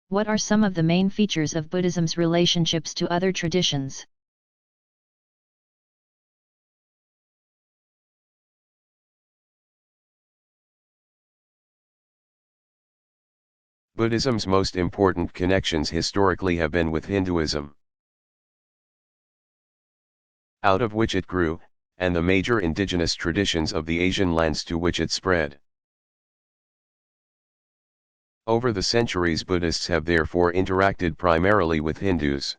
What are some of the main features of Buddhism's relationships to other traditions? Buddhism's most important connections historically have been with Hinduism, out of which it grew, and the major indigenous traditions of the Asian lands to which it spread. Over the centuries, Buddhists have therefore interacted primarily with Hindus,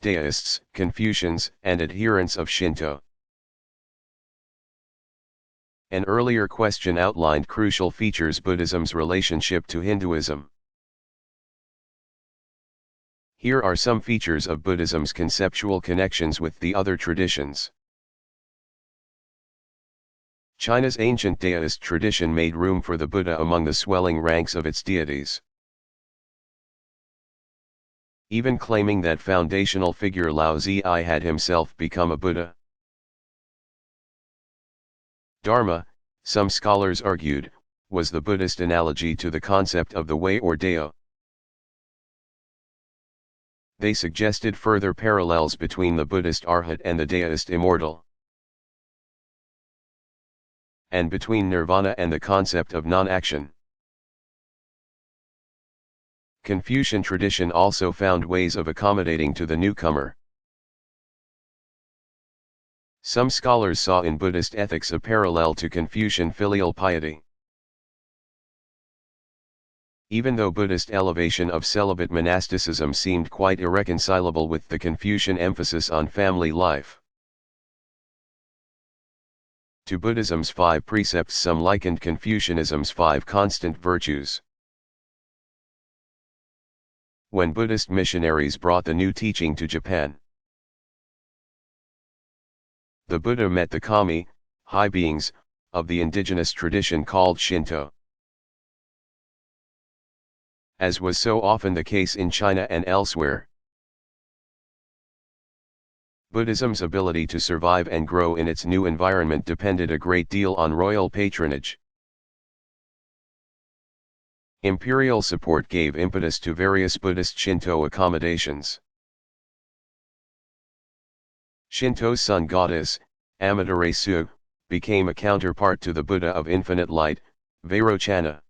Deists, Confucians, and adherents of Shinto. An earlier question outlined crucial features Buddhism's relationship to Hinduism. Here are some features of Buddhism's conceptual connections with the other traditions. China's ancient deist tradition made room for the Buddha among the swelling ranks of its deities, even claiming that foundational figure Lao Tzu had himself become a Buddha. Dharma, some scholars argued, was the Buddhist analogy to the concept of the way or Deo. They suggested further parallels between the Buddhist Arhat and the deist immortal, and between nirvana and the concept of non-action. Confucian tradition also found ways of accommodating to the newcomer. Some scholars saw in Buddhist ethics a parallel to Confucian filial piety. Even though Buddhist elevation of celibate monasticism seemed quite irreconcilable with the Confucian emphasis on family life. To Buddhism's 5 precepts some likened Confucianism's 5 constant virtues. When Buddhist missionaries brought the new teaching to Japan, the Buddha met the kami, high beings, of the indigenous tradition called Shinto. As was so often the case in China and elsewhere, Buddhism's ability to survive and grow in its new environment depended a great deal on royal patronage. Imperial support gave impetus to various Buddhist Shinto accommodations. Shinto's sun goddess, Amaterasu, became a counterpart to the Buddha of infinite light, Vairochana.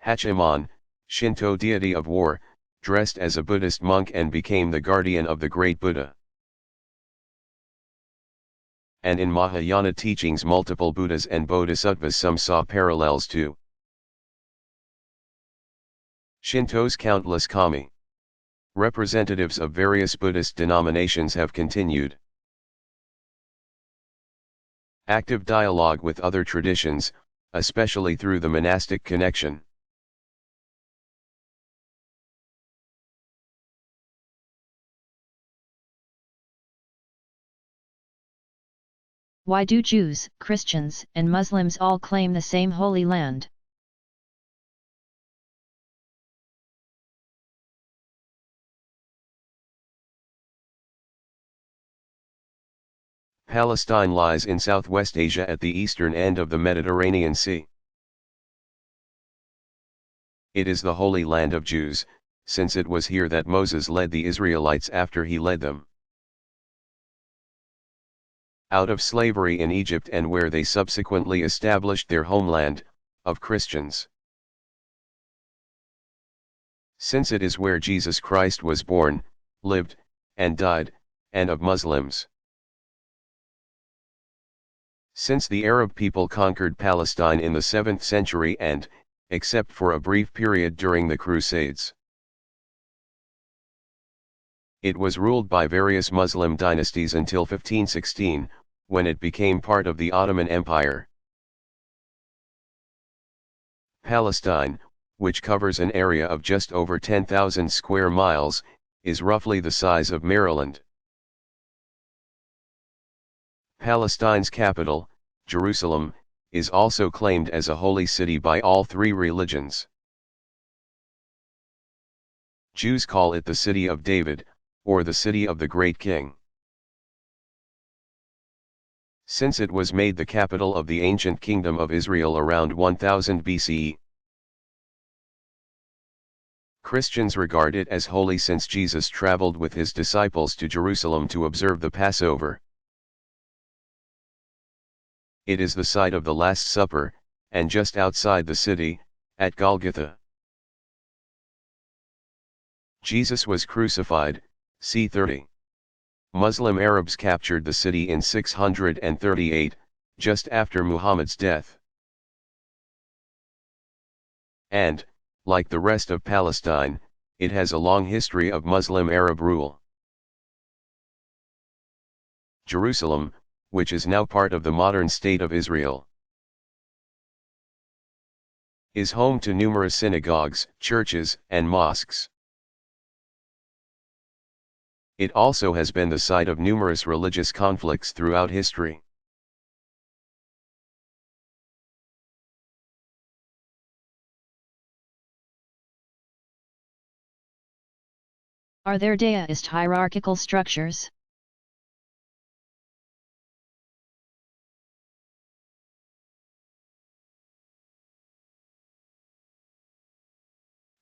Hachiman, Shinto deity of war, dressed as a Buddhist monk and became the guardian of the great Buddha. And in Mahayana teachings multiple Buddhas and Bodhisattvas some saw parallels to Shinto's countless kami. Representatives of various Buddhist denominations have continued active dialogue with other traditions, especially through the monastic connection. Why do Jews, Christians, and Muslims all claim the same Holy Land? Palestine lies in Southwest Asia at the eastern end of the Mediterranean Sea. It is the Holy Land of Jews, since it was here that Moses led the Israelites after he led them out of slavery in Egypt and where they subsequently established their homeland, of Christians. Since it is where Jesus Christ was born, lived, and died, and of Muslims. Since the Arab people conquered Palestine in the 7th century and, except for a brief period during the Crusades, it was ruled by various Muslim dynasties until 1516, when it became part of the Ottoman Empire. Palestine, which covers an area of just over 10,000 square miles, is roughly the size of Maryland. Palestine's capital, Jerusalem, is also claimed as a holy city by all 3 religions. Jews call it the City of David, or the City of the Great King. since it was made the capital of the ancient kingdom of Israel around 1000 BCE. Christians regard it as holy since Jesus traveled with his disciples to Jerusalem to observe the Passover. It is the site of the Last Supper, and just outside the city, at Golgotha. Jesus was crucified, c. 30. Muslim Arabs captured the city in 638, just after Muhammad's death. And, like the rest of Palestine, it has a long history of Muslim Arab rule. Jerusalem, which is now part of the modern state of Israel, is home to numerous synagogues, churches, and mosques. It also has been the site of numerous religious conflicts throughout history. Are there deist hierarchical structures?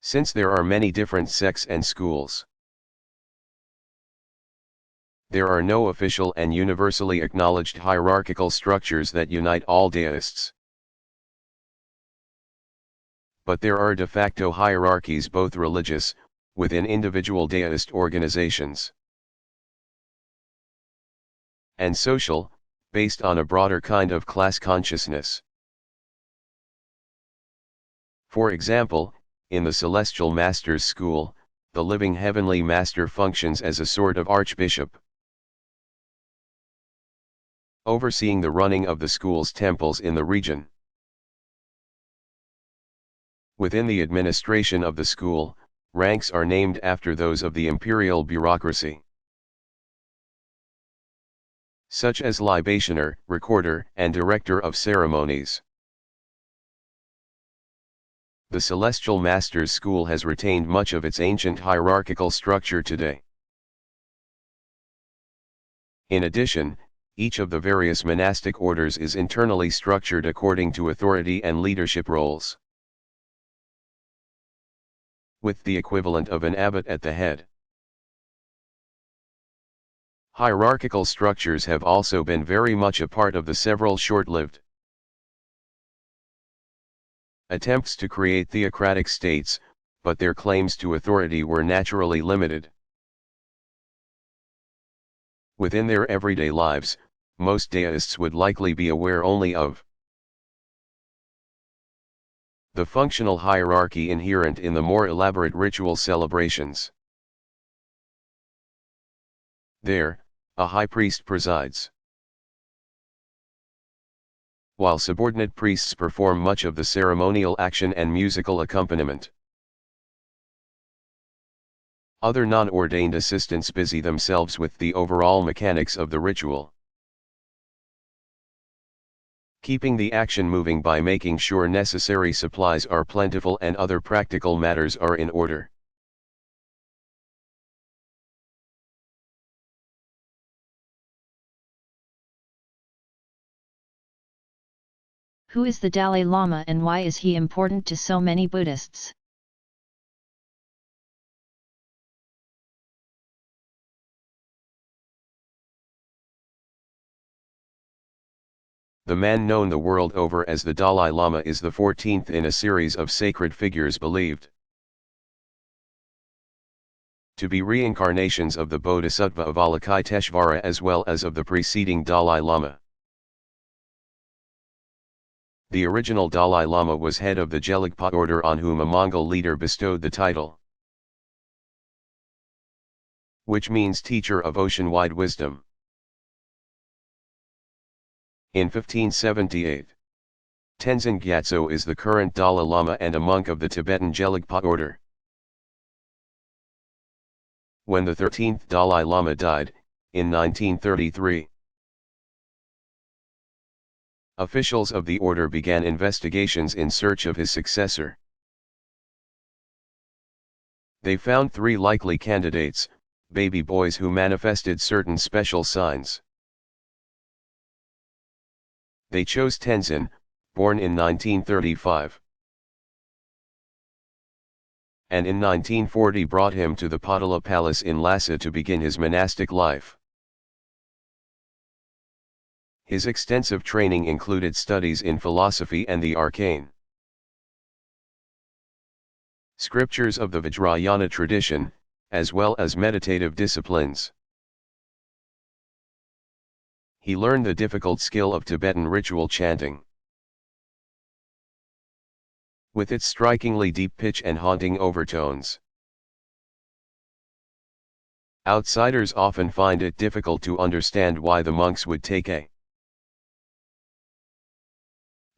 Since there are many different sects and schools, there are no official and universally acknowledged hierarchical structures that unite all deists. But there are de facto hierarchies, both religious, within individual deist organizations, and social, based on a broader kind of class consciousness. For example, in the Celestial Masters School, the living Heavenly Master functions as a sort of archbishop, overseeing the running of the school's temples in the region. Within the administration of the school, ranks are named after those of the imperial bureaucracy, such as libationer, recorder, and director of ceremonies. The Celestial Masters School has retained much of its ancient hierarchical structure today. In addition, each of the various monastic orders is internally structured according to authority and leadership roles, with the equivalent of an abbot at the head. Hierarchical structures have also been very much a part of the several short-lived attempts to create theocratic states, but their claims to authority were naturally limited. Within their everyday lives, most deists would likely be aware only of the functional hierarchy inherent in the more elaborate ritual celebrations. There, a high priest presides, while subordinate priests perform much of the ceremonial action and musical accompaniment. Other non-ordained assistants busy themselves with the overall mechanics of the ritual, keeping the action moving by making sure necessary supplies are plentiful and other practical matters are in order. Who is the Dalai Lama and why is he important to so many Buddhists? The man known the world over as the Dalai Lama is the 14th in a series of sacred figures believed to be reincarnations of the Bodhisattva Avalokiteshvara as well as of the preceding Dalai Lama. The original Dalai Lama was head of the Gelugpa order on whom a Mongol leader bestowed the title, which means teacher of ocean-wide wisdom. In 1578, Tenzin Gyatso is the current Dalai Lama and a monk of the Tibetan Gelugpa order. When the 13th Dalai Lama died, in 1933, officials of the order began investigations in search of his successor. They found 3 likely candidates, baby boys who manifested certain special signs. They chose Tenzin, born in 1935. And in 1940 brought him to the Potala Palace in Lhasa to begin his monastic life. His extensive training included studies in philosophy and the arcane scriptures of the Vajrayana tradition, as well as meditative disciplines. He learned the difficult skill of Tibetan ritual chanting. With its strikingly deep pitch and haunting overtones. Outsiders often find it difficult to understand why the monks would take a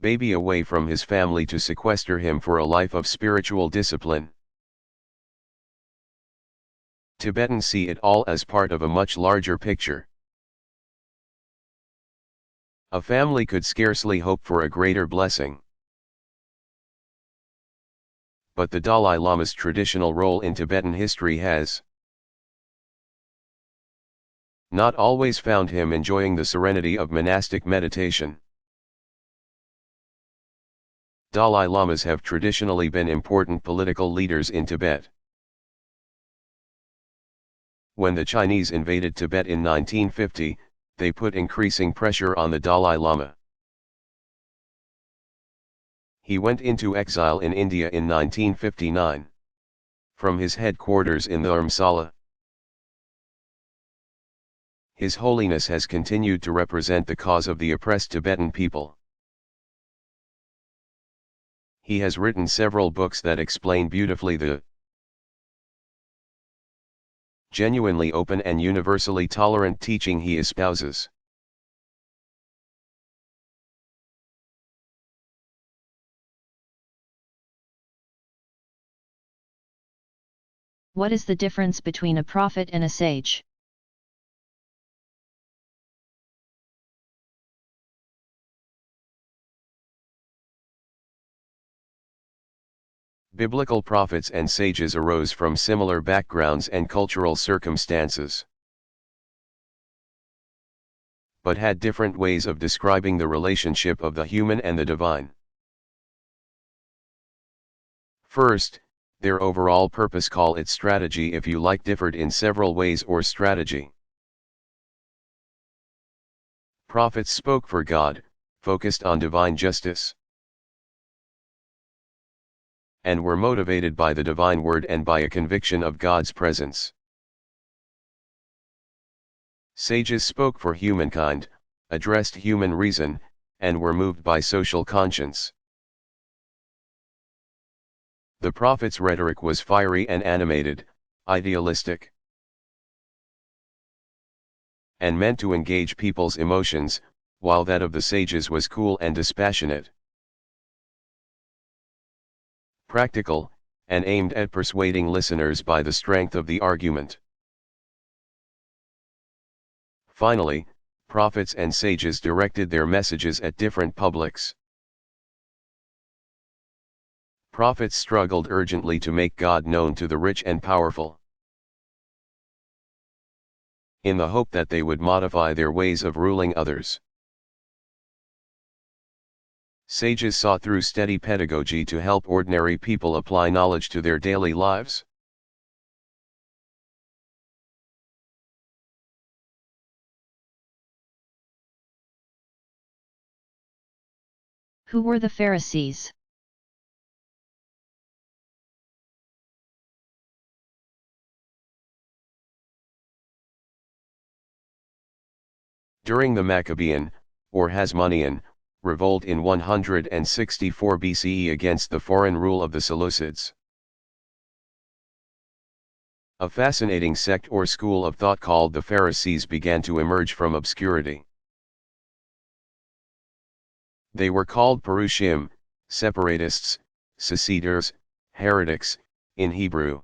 baby away from his family to sequester him for a life of spiritual discipline. Tibetans see it all as part of a much larger picture. A family could scarcely hope for a greater blessing. But the Dalai Lama's traditional role in Tibetan history has not always found him enjoying the serenity of monastic meditation. Dalai Lamas have traditionally been important political leaders in Tibet. When the Chinese invaded Tibet in 1950, they put increasing pressure on the Dalai Lama. He went into exile in India in 1959. From his headquarters in Dharamsala. His Holiness has continued to represent the cause of the oppressed Tibetan people. He has written several books that explain beautifully the genuinely open and universally tolerant teaching he espouses. What is the difference between a prophet and a sage? Biblical prophets and sages arose from similar backgrounds and cultural circumstances, but had different ways of describing the relationship of the human and the divine. First, their overall purpose, call it strategy if you like, differed in several ways or strategy. Prophets spoke for God, focused on divine justice, and were motivated by the divine word and by a conviction of God's presence. Sages spoke for humankind, addressed human reason, and were moved by social conscience. The prophet's rhetoric was fiery and animated, idealistic, and meant to engage people's emotions, while that of the sages was cool and dispassionate, practical, and aimed at persuading listeners by the strength of the argument. Finally, prophets and sages directed their messages at different publics. Prophets struggled urgently to make God known to the rich and powerful, in the hope that they would modify their ways of ruling others. Sages sought through steady pedagogy to help ordinary people apply knowledge to their daily lives. Who were the Pharisees? During the Maccabean, or Hasmonean, revolt in 164 BCE against the foreign rule of the Seleucids, a fascinating sect or school of thought called the Pharisees began to emerge from obscurity. They were called Perushim, separatists, seceders, heretics, in Hebrew.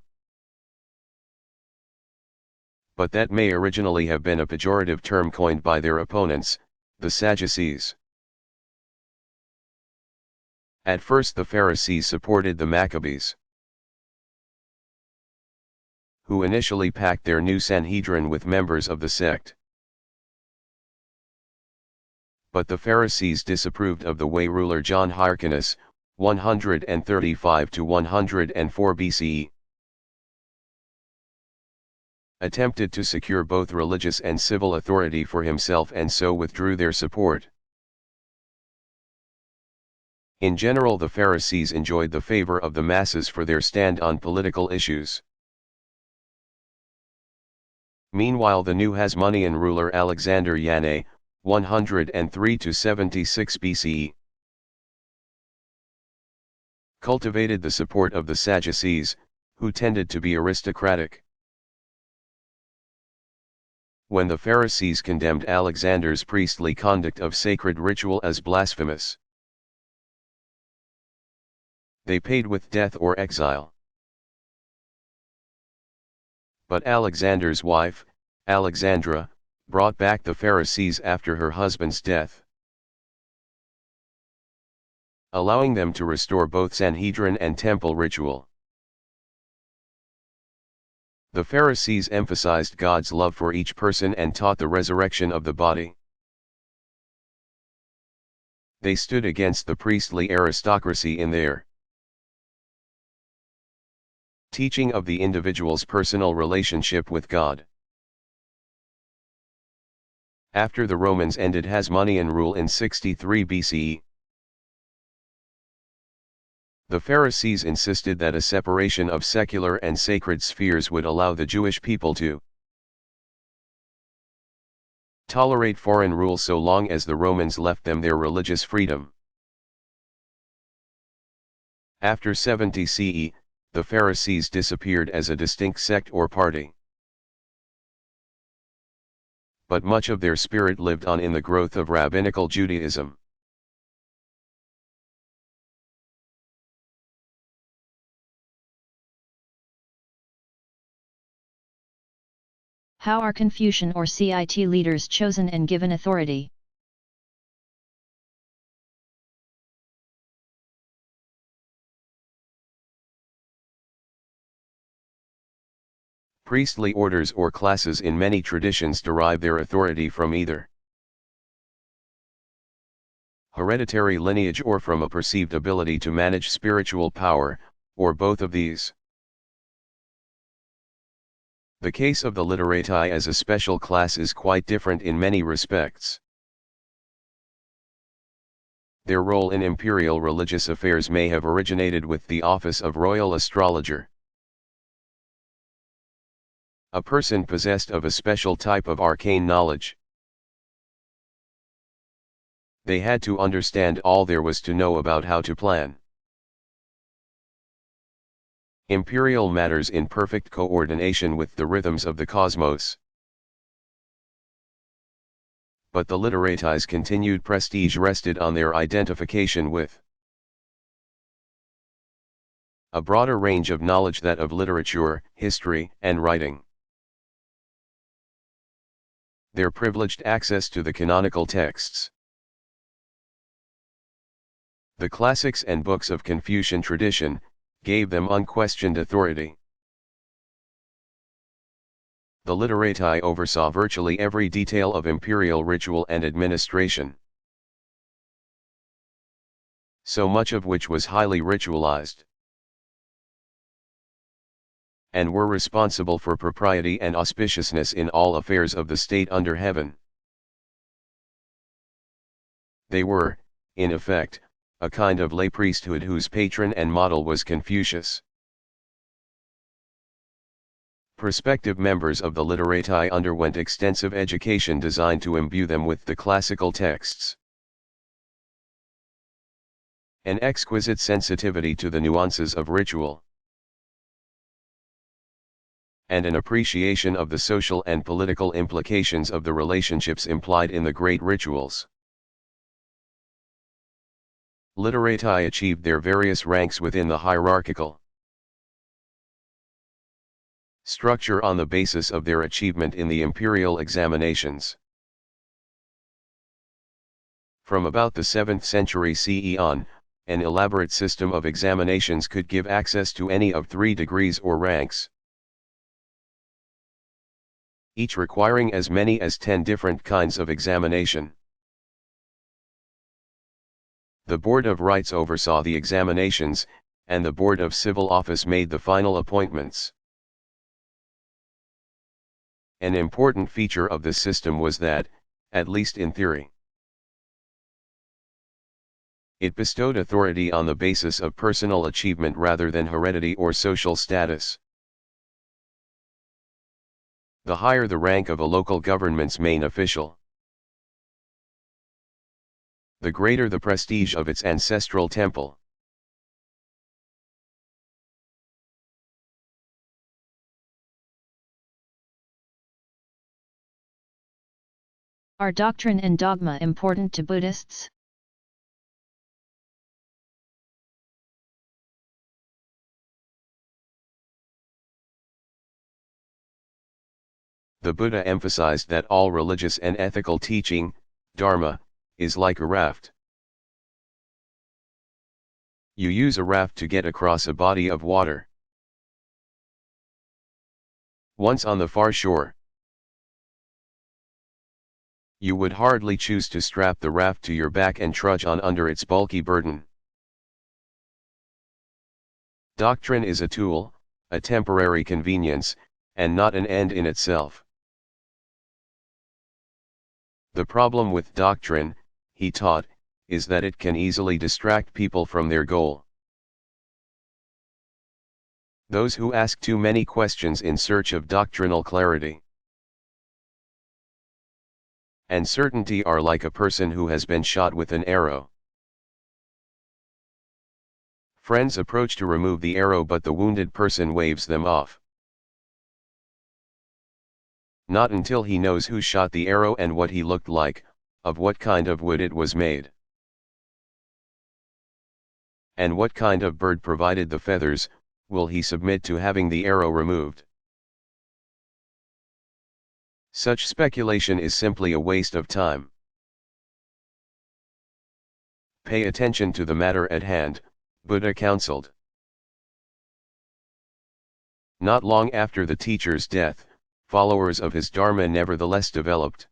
But that may originally have been a pejorative term coined by their opponents, the Sadducees. At first the Pharisees supported the Maccabees, who initially packed their new Sanhedrin with members of the sect. but the Pharisees disapproved of the way ruler John Hyrcanus, 135 to 104 BCE, attempted to secure both religious and civil authority for himself and so withdrew their support. In general, the Pharisees enjoyed the favor of the masses for their stand on political issues. Meanwhile, the new Hasmonean ruler Alexander Yane, 103 to 76 BCE, cultivated the support of the Sadducees, who tended to be aristocratic. When the Pharisees condemned Alexander's priestly conduct of sacred ritual as blasphemous, they paid with death or exile. But Alexander's wife, Alexandra, brought back the Pharisees after her husband's death, allowing them to restore both Sanhedrin and temple ritual. The Pharisees emphasized God's love for each person and taught the resurrection of the body. They stood against the priestly aristocracy in their teaching of the individual's personal relationship with God. After the Romans ended Hasmonean rule in 63 BCE, the Pharisees insisted that a separation of secular and sacred spheres would allow the Jewish people to tolerate foreign rule so long as the Romans left them their religious freedom. After 70 CE, the Pharisees disappeared as a distinct sect or party. But much of their spirit lived on in the growth of rabbinical Judaism. How are Confucian or CIT leaders chosen and given authority? Priestly orders or classes in many traditions derive their authority from either hereditary lineage or from a perceived ability to manage spiritual power, or both of these. The case of the literati as a special class is quite different in many respects. Their role in imperial religious affairs may have originated with the office of royal astrologer, a person possessed of a special type of arcane knowledge. They had to understand all there was to know about how to plan imperial matters in perfect coordination with the rhythms of the cosmos. But the literati's continued prestige rested on their identification with a broader range of knowledge, that of literature, history, and writing. Their privileged access to the canonical texts, the classics and books of Confucian tradition, gave them unquestioned authority. The literati oversaw virtually every detail of imperial ritual and administration, so much of which was highly ritualized, and were responsible for propriety and auspiciousness in all affairs of the state under heaven. They were, in effect, a kind of lay priesthood whose patron and model was Confucius. Prospective members of the literati underwent extensive education designed to imbue them with the classical texts, an exquisite sensitivity to the nuances of ritual, and an appreciation of the social and political implications of the relationships implied in the great rituals. Literati achieved their various ranks within the hierarchical structure on the basis of their achievement in the imperial examinations. From about the 7th century CE on, an elaborate system of examinations could give access to any of 3 degrees or ranks, each requiring as many as 10 different kinds of examination. The Board of Rites oversaw the examinations, and the Board of Civil Office made the final appointments. An important feature of this system was that, at least in theory, it bestowed authority on the basis of personal achievement rather than heredity or social status. The higher the rank of a local government's main official, the greater the prestige of its ancestral temple. Are doctrine and dogma important to Buddhists? The Buddha emphasized that all religious and ethical teaching, dharma, is like a raft. You use a raft to get across a body of water. Once on the far shore, you would hardly choose to strap the raft to your back and trudge on under its bulky burden. Doctrine is a tool, a temporary convenience, and not an end in itself. The problem with doctrine, he taught, is that it can easily distract people from their goal. Those who ask too many questions in search of doctrinal clarity and certainty are like a person who has been shot with an arrow. Friends approach to remove the arrow, but the wounded person waves them off. Not until he knows who shot the arrow and what he looked like, of what kind of wood it was made, and what kind of bird provided the feathers, will he submit to having the arrow removed. Such speculation is simply a waste of time. Pay attention to the matter at hand, Buddha counseled. Not long after the teacher's death, followers of his Dharma nevertheless developed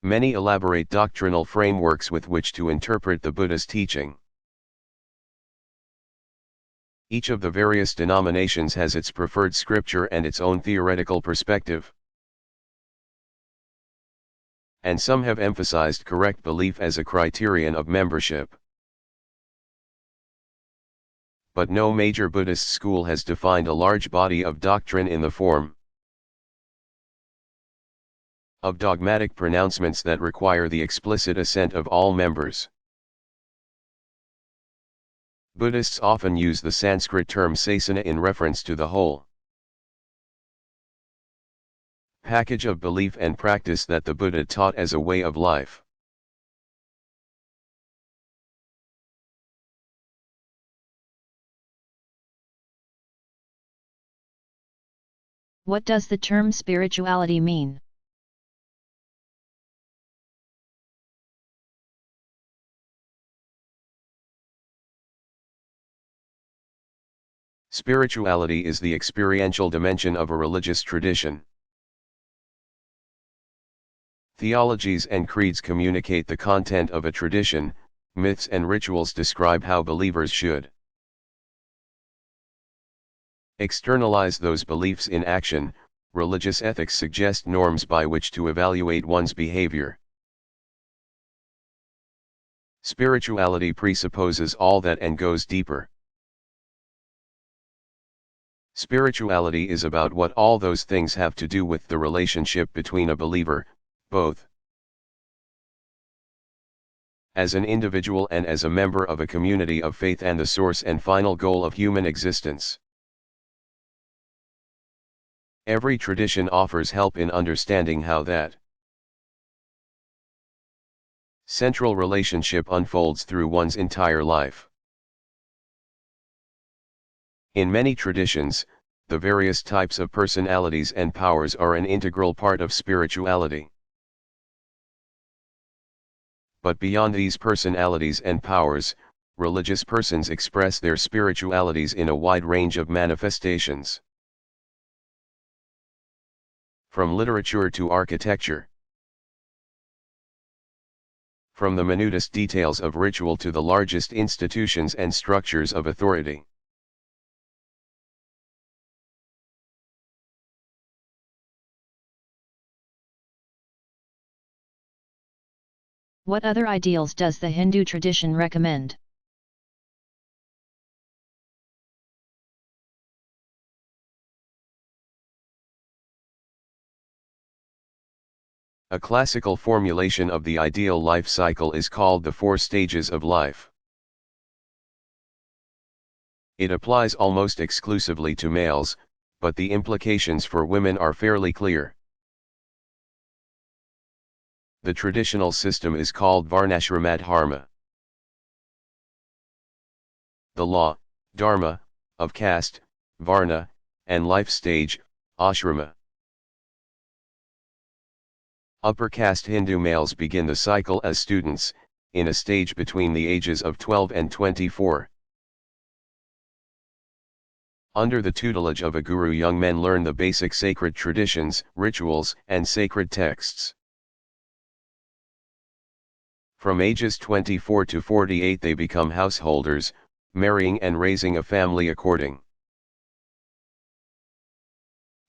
many elaborate doctrinal frameworks with which to interpret the Buddha's teaching. Each of the various denominations has its preferred scripture and its own theoretical perspective. And some have emphasized correct belief as a criterion of membership. But no major Buddhist school has defined a large body of doctrine in the form of dogmatic pronouncements that require the explicit assent of all members. Buddhists often use the Sanskrit term sasana in reference to the whole package of belief and practice that the Buddha taught as a way of life. What does the term spirituality mean? Spirituality is the experiential dimension of a religious tradition. Theologies and creeds communicate the content of a tradition, myths and rituals describe how believers should externalize those beliefs in action. Religious ethics suggest norms by which to evaluate one's behavior. Spirituality presupposes all that and goes deeper. Spirituality is about what all those things have to do with the relationship between a believer, both as an individual and as a member of a community of faith, and the source and final goal of human existence. Every tradition offers help in understanding how that central relationship unfolds through one's entire life. In many traditions, the various types of personalities and powers are an integral part of spirituality. But beyond these personalities and powers, religious persons express their spiritualities in a wide range of manifestations. From literature to architecture, from the minutest details of ritual to the largest institutions and structures of authority. What other ideals does the Hindu tradition recommend? A classical formulation of the ideal life cycle is called the 4 stages of life. It applies almost exclusively to males, but the implications for women are fairly clear. The traditional system is called Varnashramadharma. The law, dharma, of caste, varna, and life stage, ashrama. Upper caste Hindu males begin the cycle as students, in a stage between the ages of 12 and 24. Under the tutelage of a guru, young men learn the basic sacred traditions, rituals, and sacred texts. From ages 24 to 48 they become householders, marrying and raising a family according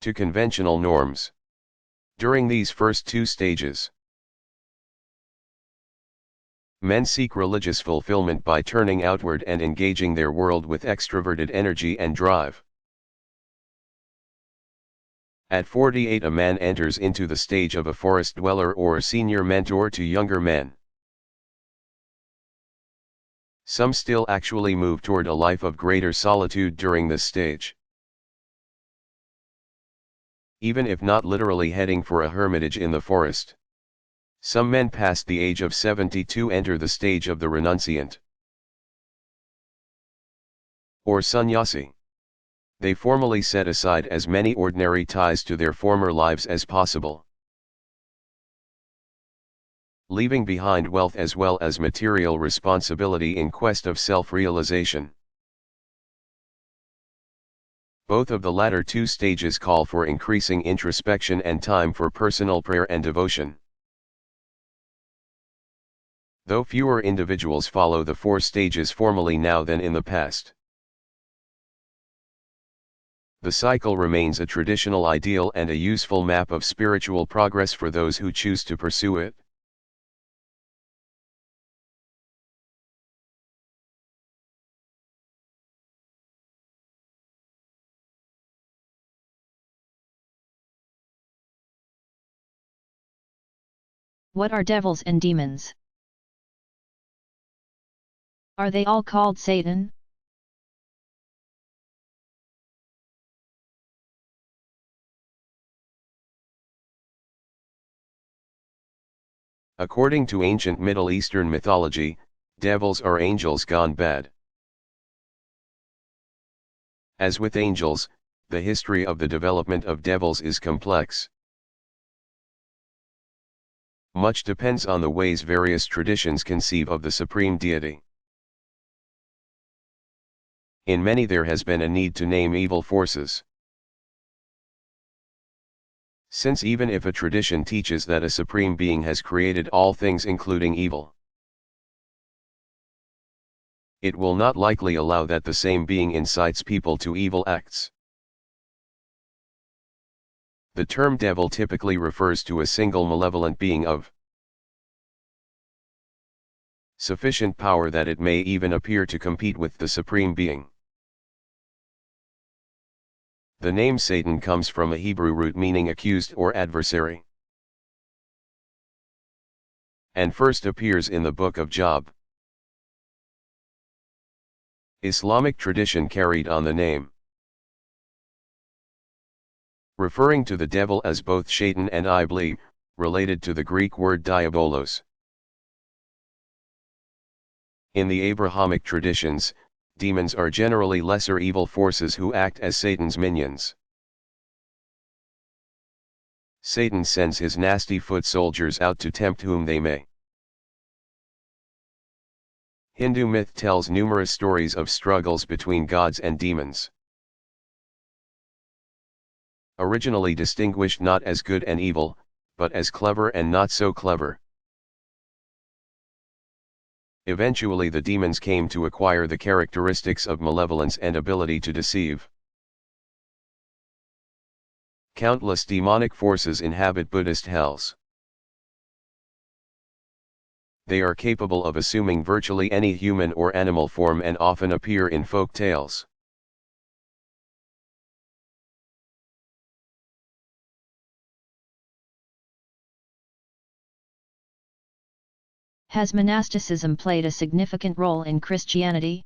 to conventional norms. During these first 2 stages, men seek religious fulfillment by turning outward and engaging their world with extroverted energy and drive. At 48 a man enters into the stage of a forest dweller or a senior mentor to younger men. Some still actually move toward a life of greater solitude during this stage. Even if not literally heading for a hermitage in the forest. Some men past the age of 72 enter the stage of the renunciant or sannyasi. They formally set aside as many ordinary ties to their former lives as possible, leaving behind wealth as well as material responsibility in quest of self-realization. Both of the latter 2 stages call for increasing introspection and time for personal prayer and devotion. Though fewer individuals follow the 4 stages formally now than in the past, the cycle remains a traditional ideal and a useful map of spiritual progress for those who choose to pursue it. What are devils and demons? Are they all called Satan? According to ancient Middle Eastern mythology, devils are angels gone bad. As with angels, the history of the development of devils is complex. Much depends on the ways various traditions conceive of the supreme deity. In many there has been a need to name evil forces. Since even if a tradition teaches that a supreme being has created all things including evil, it will not likely allow that the same being incites people to evil acts. The term devil typically refers to a single malevolent being of sufficient power that it may even appear to compete with the supreme being. The name Satan comes from a Hebrew root meaning accused or adversary, and first appears in the book of Job. Islamic tradition carried on the name, referring to the devil as both Shaitan and Iblis, related to the Greek word diabolos. In the Abrahamic traditions, demons are generally lesser evil forces who act as Satan's minions. Satan sends his nasty foot soldiers out to tempt whom they may. Hindu myth tells numerous stories of struggles between gods and demons. Originally distinguished not as good and evil, but as clever and not so clever. Eventually the demons came to acquire the characteristics of malevolence and ability to deceive. Countless demonic forces inhabit Buddhist hells. They are capable of assuming virtually any human or animal form and often appear in folk tales. Has monasticism played a significant role in Christianity?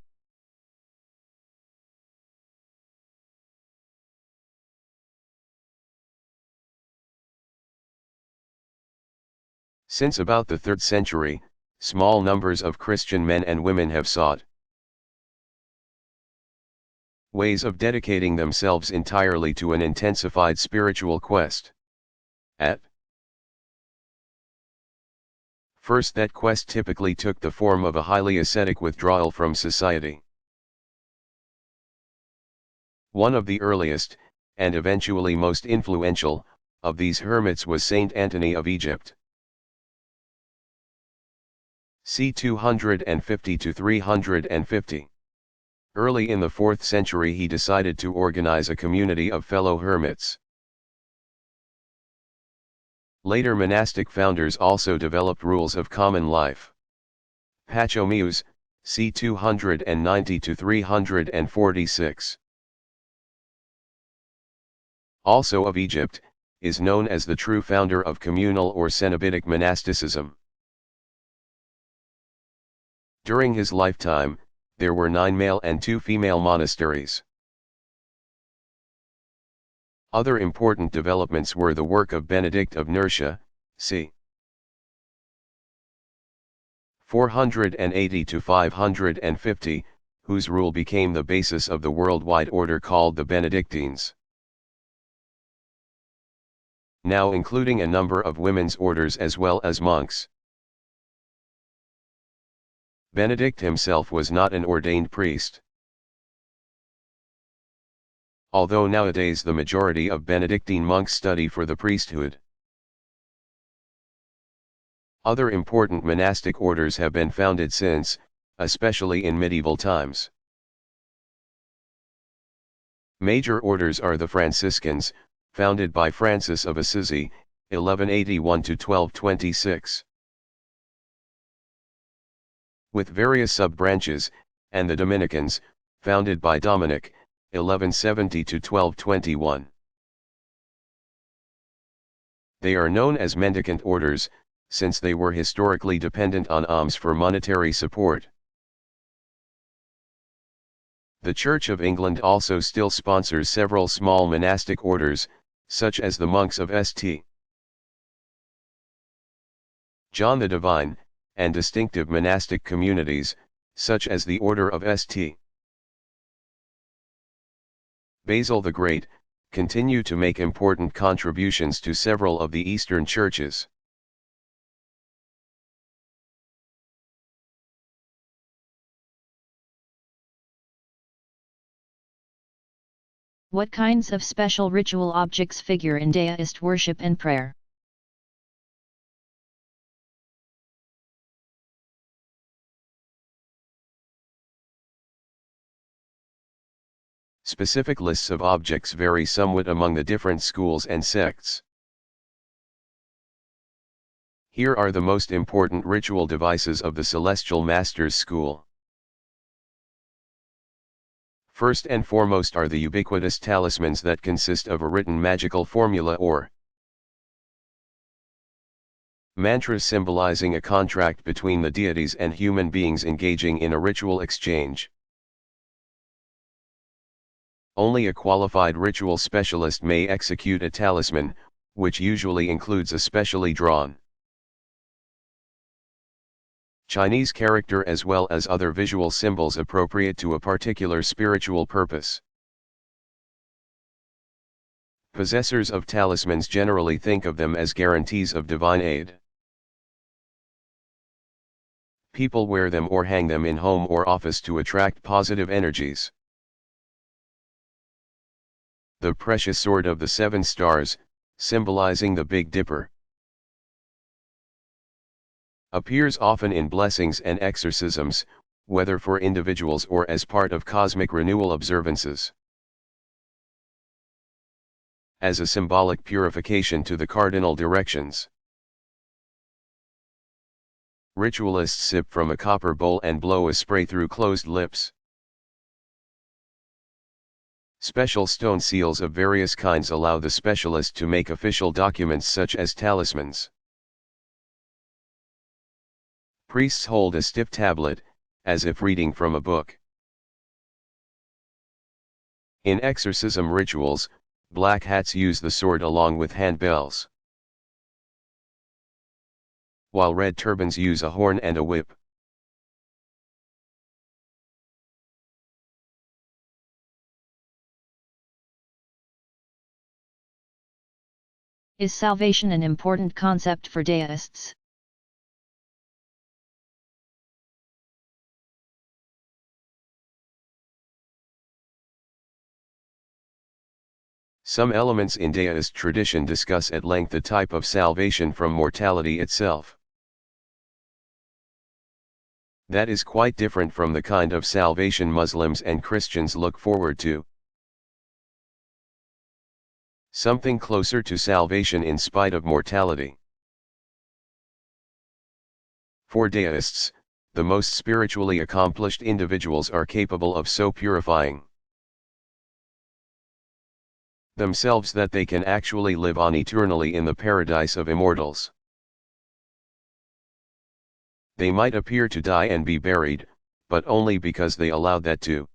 Since about the 3rd century, small numbers of Christian men and women have sought ways of dedicating themselves entirely to an intensified spiritual quest. At first, that quest typically took the form of a highly ascetic withdrawal from society. One of the earliest, and eventually most influential, of these hermits was Saint Anthony of Egypt. c. 250 to 350. Early in the 4th century he decided to organize a community of fellow hermits. Later monastic founders also developed rules of common life. Pachomius, c. 290 to 346. Also of Egypt, is known as the true founder of communal or Cenobitic monasticism. During his lifetime, there were 9 male and 2 female monasteries. Other important developments were the work of Benedict of Nursia, c. 480 to 550, whose rule became the basis of the worldwide order called the Benedictines, now including a number of women's orders as well as monks. Benedict himself was not an ordained priest. Although nowadays the majority of Benedictine monks study for the priesthood. Other important monastic orders have been founded since, especially in medieval times. Major orders are the Franciscans, founded by Francis of Assisi, 1181 to 1226. With various sub-branches, and the Dominicans, founded by Dominic, 1170 to 1221. They are known as mendicant orders, since they were historically dependent on alms for monetary support. The Church of England also still sponsors several small monastic orders, such as the monks of St. John the Divine, and distinctive monastic communities, such as the Order of St. Basil the Great, continue to make important contributions to several of the Eastern churches. What kinds of special ritual objects figure in deist worship and prayer? Specific lists of objects vary somewhat among the different schools and sects. Here are the most important ritual devices of the Celestial Masters school. First and foremost are the ubiquitous talismans that consist of a written magical formula or mantras symbolizing a contract between the deities and human beings engaging in a ritual exchange. Only a qualified ritual specialist may execute a talisman, which usually includes a specially drawn Chinese character as well as other visual symbols appropriate to a particular spiritual purpose. Possessors of talismans generally think of them as guarantees of divine aid. People wear them or hang them in home or office to attract positive energies. The precious sword of the 7 stars, symbolizing the Big Dipper. Appears often in blessings and exorcisms, whether for individuals or as part of cosmic renewal observances. As a symbolic purification to the cardinal directions. Ritualists sip from a copper bowl and blow a spray through closed lips. Special stone seals of various kinds allow the specialist to make official documents such as talismans. Priests hold a stiff tablet, as if reading from a book. In exorcism rituals, black hats use the sword along with handbells, while red turbans use a horn and a whip. Is salvation an important concept for deists? Some elements in deist tradition discuss at length the type of salvation from mortality itself. That is quite different from the kind of salvation Muslims and Christians look forward to. Something closer to salvation in spite of mortality. For deists, the most spiritually accomplished individuals are capable of so purifying themselves that they can actually live on eternally in the paradise of immortals. They might appear to die and be buried, but only because they allowed that to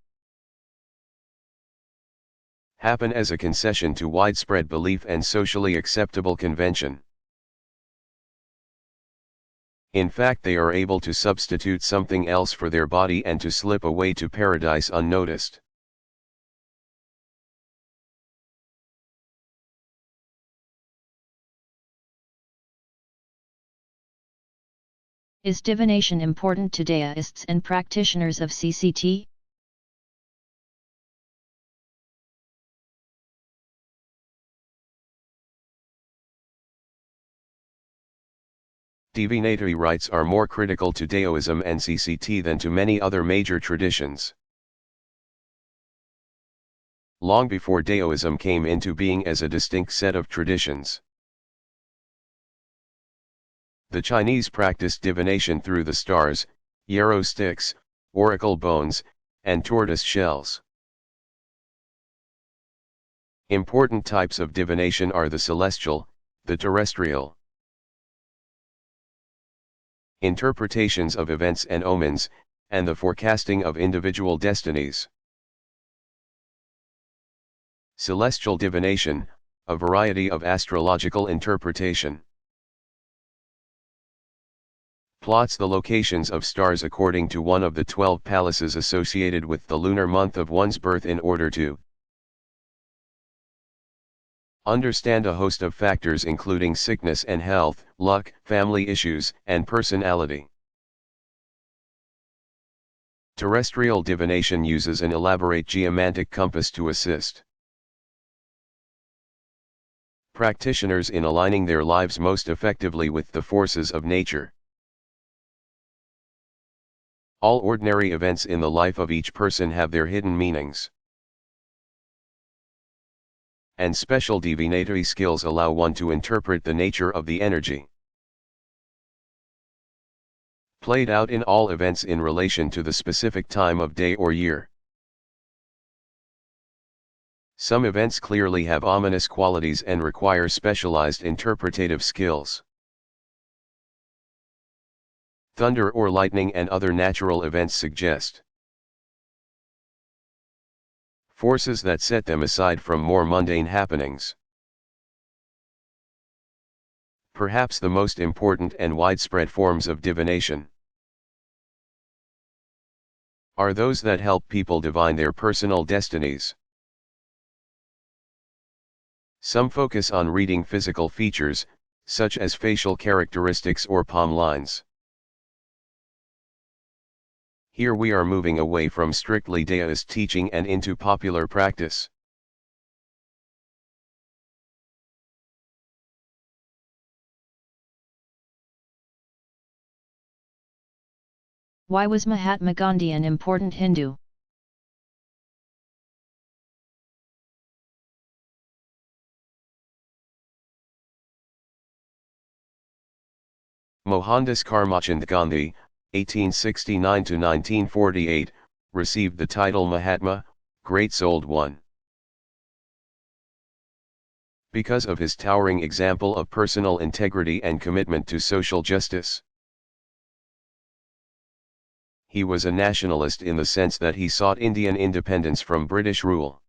happen as a concession to widespread belief and socially acceptable convention. In fact, they are able to substitute something else for their body and to slip away to paradise unnoticed. Is divination important to deists and practitioners of CCT? Divinatory rites are more critical to Daoism and CCT than to many other major traditions. Long before Daoism came into being as a distinct set of traditions, the Chinese practiced divination through the stars, yarrow sticks, oracle bones, and tortoise shells. Important types of divination are the celestial, the terrestrial. Interpretations of events and omens, and the forecasting of individual destinies. Celestial divination, a variety of astrological interpretation. Plots the locations of stars according to one of the 12 palaces associated with the lunar month of one's birth in order to understand a host of factors including sickness and health, luck, family issues, and personality. Terrestrial divination uses an elaborate geomantic compass to assist practitioners in aligning their lives most effectively with the forces of nature. All ordinary events in the life of each person have their hidden meanings. And special divinatory skills allow one to interpret the nature of the energy played out in all events in relation to the specific time of day or year. Some events clearly have ominous qualities and require specialized interpretative skills. Thunder or lightning and other natural events suggest forces that set them aside from more mundane happenings. Perhaps the most important and widespread forms of divination are those that help people divine their personal destinies. Some focus on reading physical features, such as facial characteristics or palm lines. Here we are moving away from strictly deist teaching and into popular practice. Why was Mahatma Gandhi an important Hindu? Mohandas Karmachand Gandhi, 1869 to 1948, received the title Mahatma, Great Souled One. Because of his towering example of personal integrity and commitment to social justice. He was a nationalist in the sense that he sought Indian independence from British rule.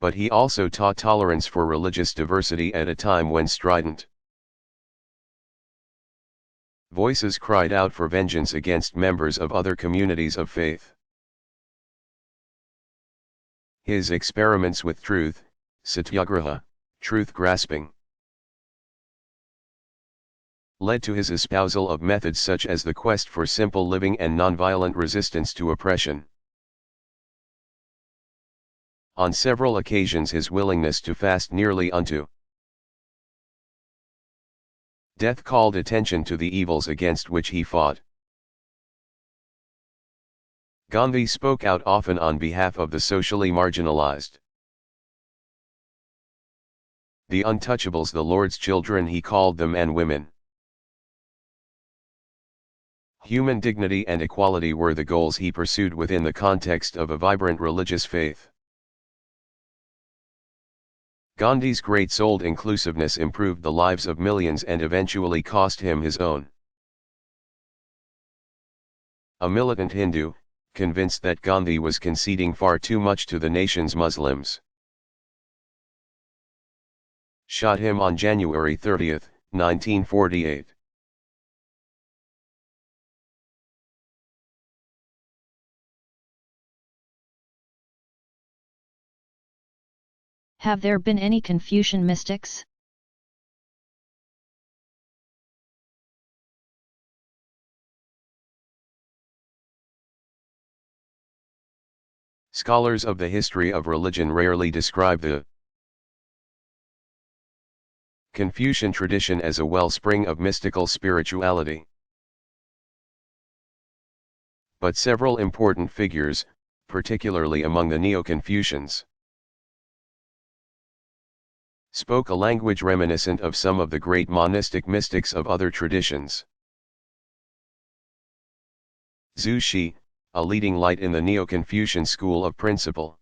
But he also taught tolerance for religious diversity at a time when strident voices cried out for vengeance against members of other communities of faith. His experiments with truth, satyagraha, truth grasping, led to his espousal of methods such as the quest for simple living and nonviolent resistance to oppression. On several occasions his willingness to fast nearly unto death called attention to the evils against which he fought. Gandhi spoke out often on behalf of the socially marginalized. The untouchables, the Lord's children he called them, and women. Human dignity and equality were the goals he pursued within the context of a vibrant religious faith. Gandhi's great-souled inclusiveness improved the lives of millions and eventually cost him his own. A militant Hindu, convinced that Gandhi was conceding far too much to the nation's Muslims, shot him on January 30, 1948. Have there been any Confucian mystics? Scholars of the history of religion rarely describe the Confucian tradition as a wellspring of mystical spirituality. But several important figures, particularly among the Neo-Confucians, spoke a language reminiscent of some of the great monistic mystics of other traditions. Zhu Xi, a leading light in the Neo-Confucian school of principle,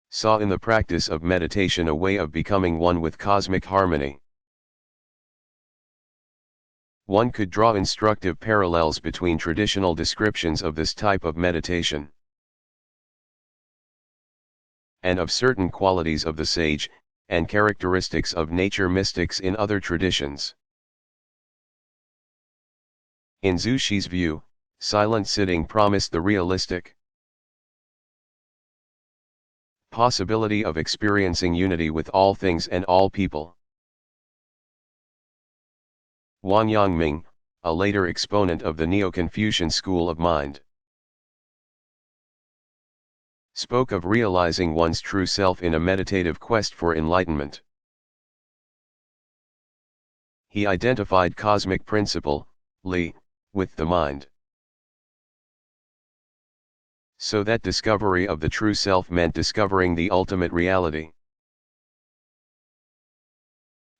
saw in the practice of meditation a way of becoming one with cosmic harmony. One could draw instructive parallels between traditional descriptions of this type of meditation and of certain qualities of the sage, and characteristics of nature mystics in other traditions. In Zhu Xi's view, silent sitting promised the realistic possibility of experiencing unity with all things and all people. Wang Yangming, a later exponent of the Neo-Confucian school of mind, spoke of realizing one's true self in a meditative quest for enlightenment. He identified cosmic principle, Li, with the mind, so that discovery of the true self meant discovering the ultimate reality.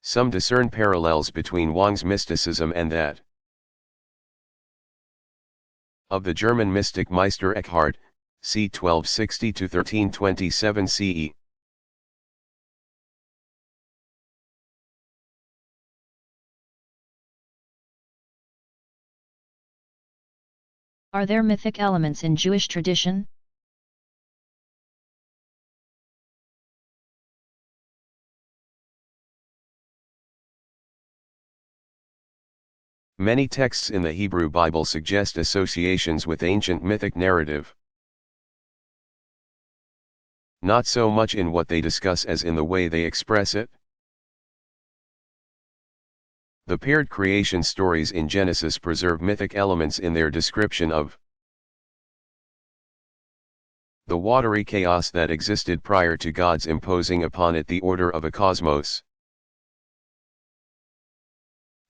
Some discern parallels between Wang's mysticism and that of the German mystic Meister Eckhart, c. 1260–1327 CE. Are there mythic elements in Jewish tradition? Many texts in the Hebrew Bible suggest associations with ancient mythic narrative. Not so much in what they discuss as in the way they express it. The paired creation stories in Genesis preserve mythic elements in their description of the watery chaos that existed prior to God's imposing upon it the order of a cosmos.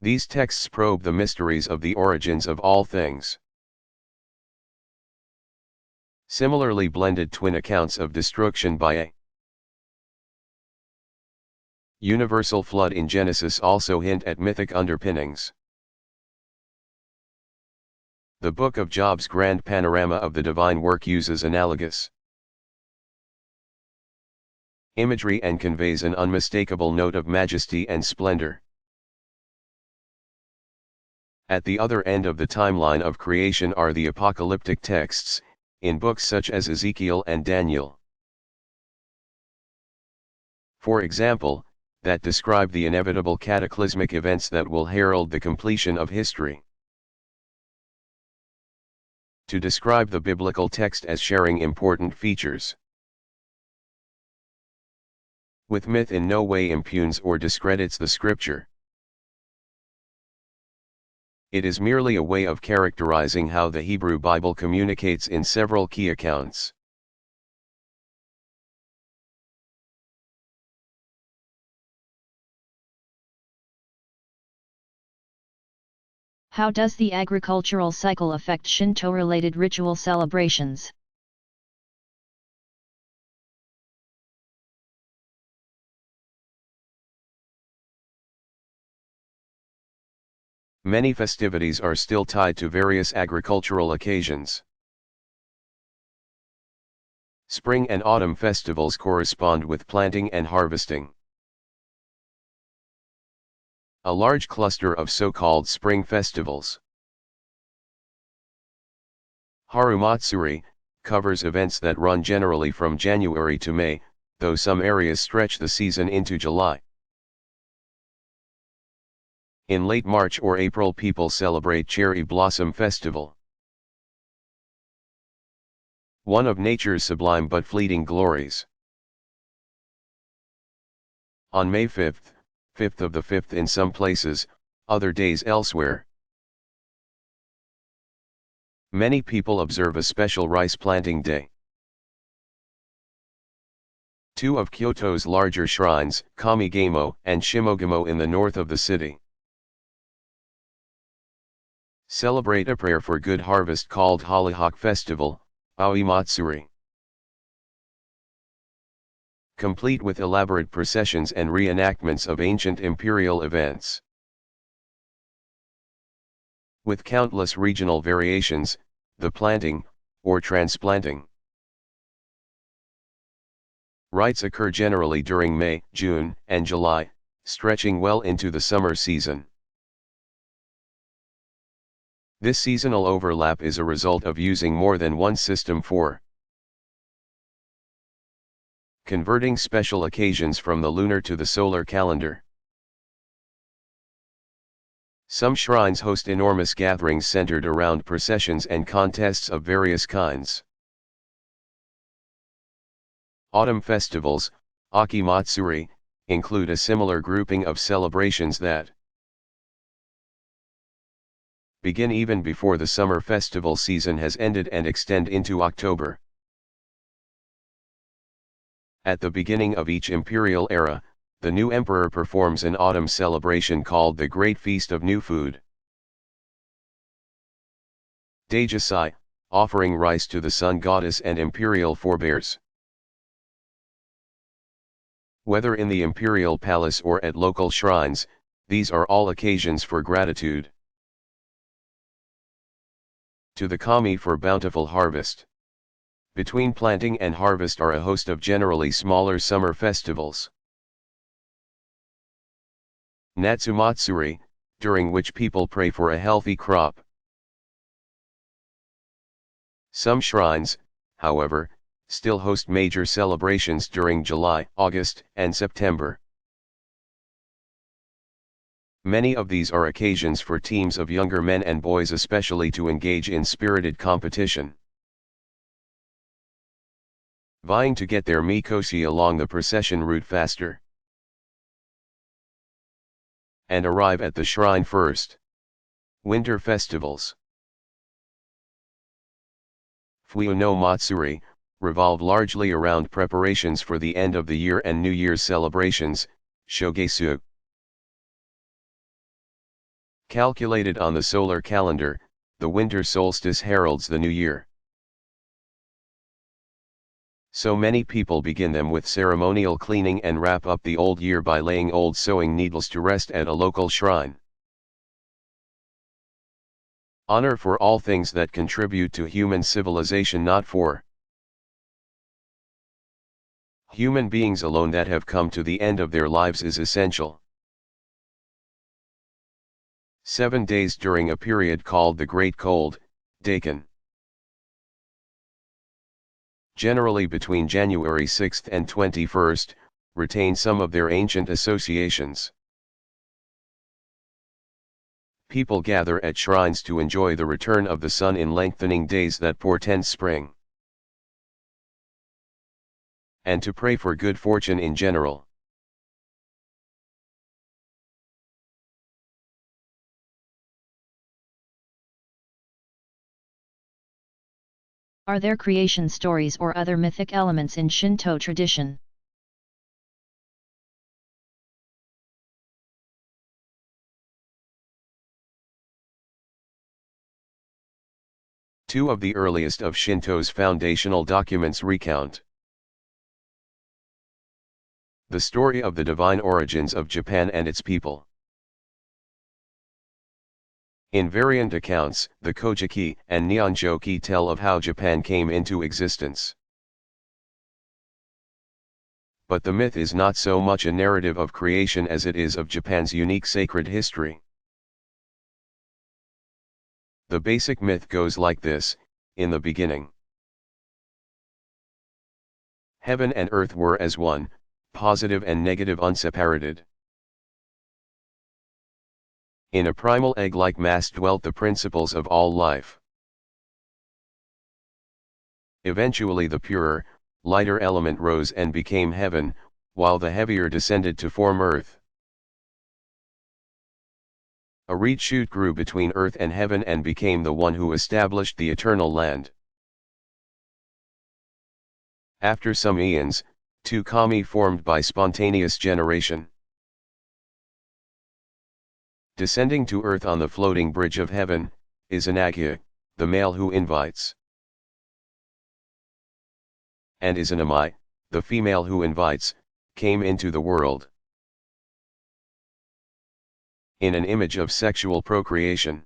These texts probe the mysteries of the origins of all things. Similarly, blended twin accounts of destruction by a universal flood in Genesis also hint at mythic underpinnings. The Book of Job's grand panorama of the divine work uses analogous imagery and conveys an unmistakable note of majesty and splendor. At the other end of the timeline of creation are the apocalyptic texts, in books such as Ezekiel and Daniel, for example, that describe the inevitable cataclysmic events that will herald the completion of history. To describe the biblical text as sharing important features with myth in no way impugns or discredits the scripture. It is merely a way of characterizing how the Hebrew Bible communicates in several key accounts. How does the agricultural cycle affect Shinto-related ritual celebrations? Many festivities are still tied to various agricultural occasions. Spring and autumn festivals correspond with planting and harvesting. A large cluster of so-called spring festivals, Harumatsuri, covers events that run generally from January to May, though some areas stretch the season into July. In late March or April, people celebrate Cherry Blossom Festival, one of nature's sublime but fleeting glories. On May 5th, 5th of the 5th in some places, other days elsewhere, many people observe a special rice planting day. Two of Kyoto's larger shrines, Kamigamo and Shimogamo in the north of the city, celebrate a prayer for good harvest called Hollyhock Festival, Aoi Matsuri, complete with elaborate processions and reenactments of ancient imperial events. With countless regional variations, the planting, or transplanting, rites occur generally during May, June, and July, stretching well into the summer season. This seasonal overlap is a result of using more than one system for converting special occasions from the lunar to the solar calendar. Some shrines host enormous gatherings centered around processions and contests of various kinds. Autumn festivals, Akimatsuri, include a similar grouping of celebrations that begin even before the summer festival season has ended and extend into October. At the beginning of each imperial era, the new emperor performs an autumn celebration called the Great Feast of New Food, Daijasai, offering rice to the sun goddess and imperial forebears. Whether in the imperial palace or at local shrines, these are all occasions for gratitude to the kami for bountiful harvest. Between planting and harvest are a host of generally smaller summer festivals. Natsumatsuri, during which people pray for a healthy crop. Some shrines, however, still host major celebrations during July, August, and September. Many of these are occasions for teams of younger men and boys especially to engage in spirited competition, vying to get their mikoshi along the procession route faster and arrive at the shrine first. Winter festivals, Fuyu no Matsuri, revolve largely around preparations for the end of the year and New Year's celebrations, Shogesu. Calculated on the solar calendar, the winter solstice heralds the new year. So many people begin them with ceremonial cleaning and wrap up the old year by laying old sewing needles to rest at a local shrine. Honor for all things that contribute to human civilization, not for human beings alone that have come to the end of their lives, is essential. 7 days during a period called the Great Cold, Dakin. Generally between January 6th and 21st, retain some of their ancient associations. People gather at shrines to enjoy the return of the sun in lengthening days that portend spring, and to pray for good fortune in general. Are there creation stories or other mythic elements in Shinto tradition? Two of the earliest of Shinto's foundational documents recount the story of the divine origins of Japan and its people. In variant accounts, the Kojiki and Nihonshoki tell of how Japan came into existence. But the myth is not so much a narrative of creation as it is of Japan's unique sacred history. The basic myth goes like this: in the beginning, heaven and earth were as one, positive and negative unseparated. In a primal egg-like mass dwelt the principles of all life. Eventually the purer, lighter element rose and became heaven, while the heavier descended to form earth. A reed shoot grew between earth and heaven and became the one who established the eternal land. After some eons, two kami formed by spontaneous generation. Descending to earth on the floating bridge of heaven, is Izanagi, the male who invites. And Izanami, the female who invites, came into the world. In an image of sexual procreation,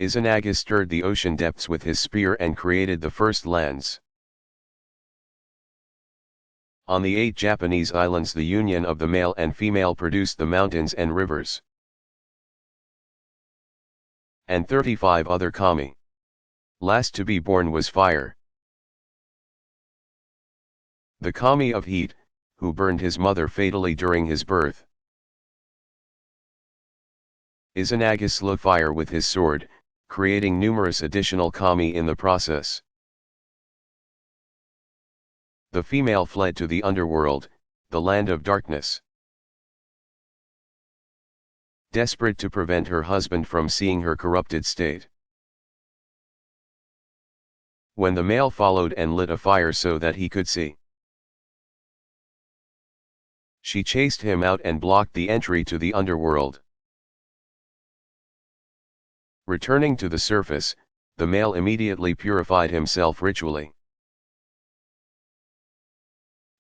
Izanagi stirred the ocean depths with his spear and created the first lands. On the 8 Japanese islands, the union of the male and female produced the mountains and rivers, and 35 other kami. Last to be born was fire. The kami of heat, who burned his mother fatally during his birth. Izanagi slew fire with his sword, creating numerous additional kami in the process. The female fled to the underworld, the land of darkness. Desperate to prevent her husband from seeing her corrupted state. When the male followed and lit a fire so that he could see, she chased him out and blocked the entry to the underworld. Returning to the surface, the male immediately purified himself ritually,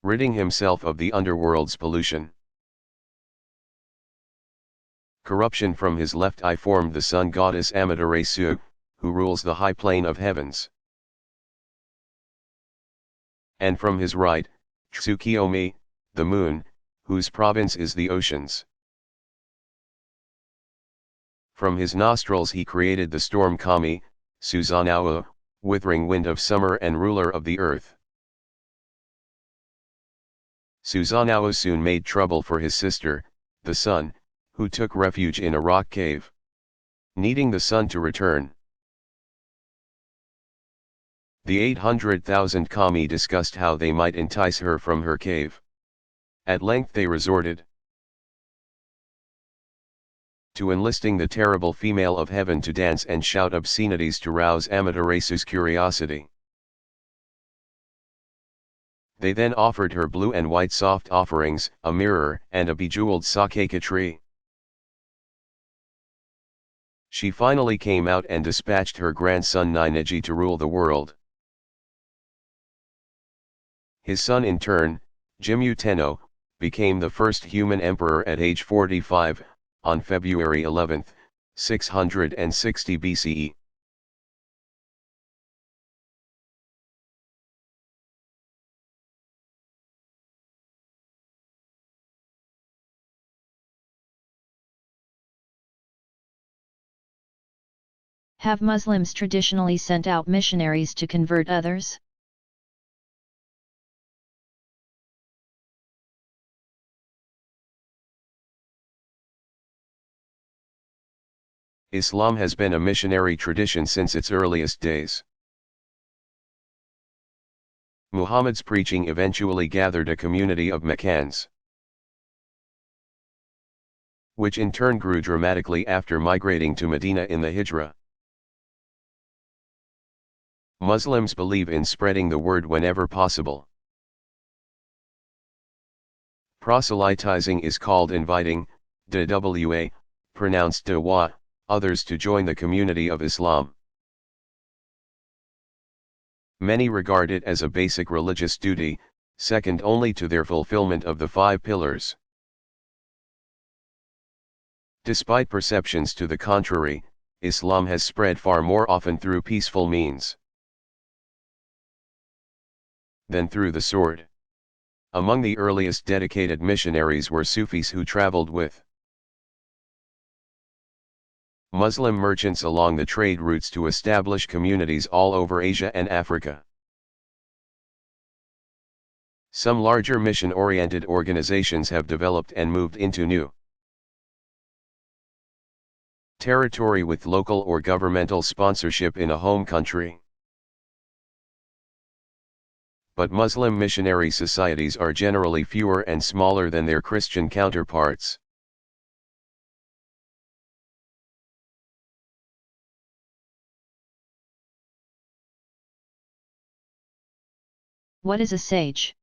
ridding himself of the underworld's pollution. Corruption from his left eye formed the sun goddess Amaterasu, who rules the high plane of heavens. And from his right, Tsukiyomi, the moon, whose province is the oceans. From his nostrils he created the storm kami, Susanoo, withering wind of summer and ruler of the earth. Susanoo soon made trouble for his sister, the sun, who took refuge in a rock cave, needing the sun to return. The 800,000 kami discussed how they might entice her from her cave. At length they resorted to enlisting the terrible female of heaven to dance and shout obscenities to rouse Amaterasu's curiosity. They then offered her blue and white soft offerings, a mirror, and a bejeweled sakeka tree. She finally came out and dispatched her grandson Ninigi to rule the world. His son in turn, Jimmu Tenno, became the first human emperor at age 45, on February 11, 660 BCE. Have Muslims traditionally sent out missionaries to convert others? Islam has been a missionary tradition since its earliest days. Muhammad's preaching eventually gathered a community of Meccans, which in turn grew dramatically after migrating to Medina in the Hijrah. Muslims believe in spreading the word whenever possible. Proselytizing is called inviting, dwa, pronounced dawa, others to join the community of Islam. Many regard it as a basic religious duty, second only to their fulfillment of the 5 pillars. Despite perceptions to the contrary, Islam has spread far more often through peaceful means than through the sword. Among the earliest dedicated missionaries were Sufis who traveled with Muslim merchants along the trade routes to establish communities all over Asia and Africa. Some larger mission-oriented organizations have developed and moved into new territory with local or governmental sponsorship in a home country. But Muslim missionary societies are generally fewer and smaller than their Christian counterparts. What is a sage?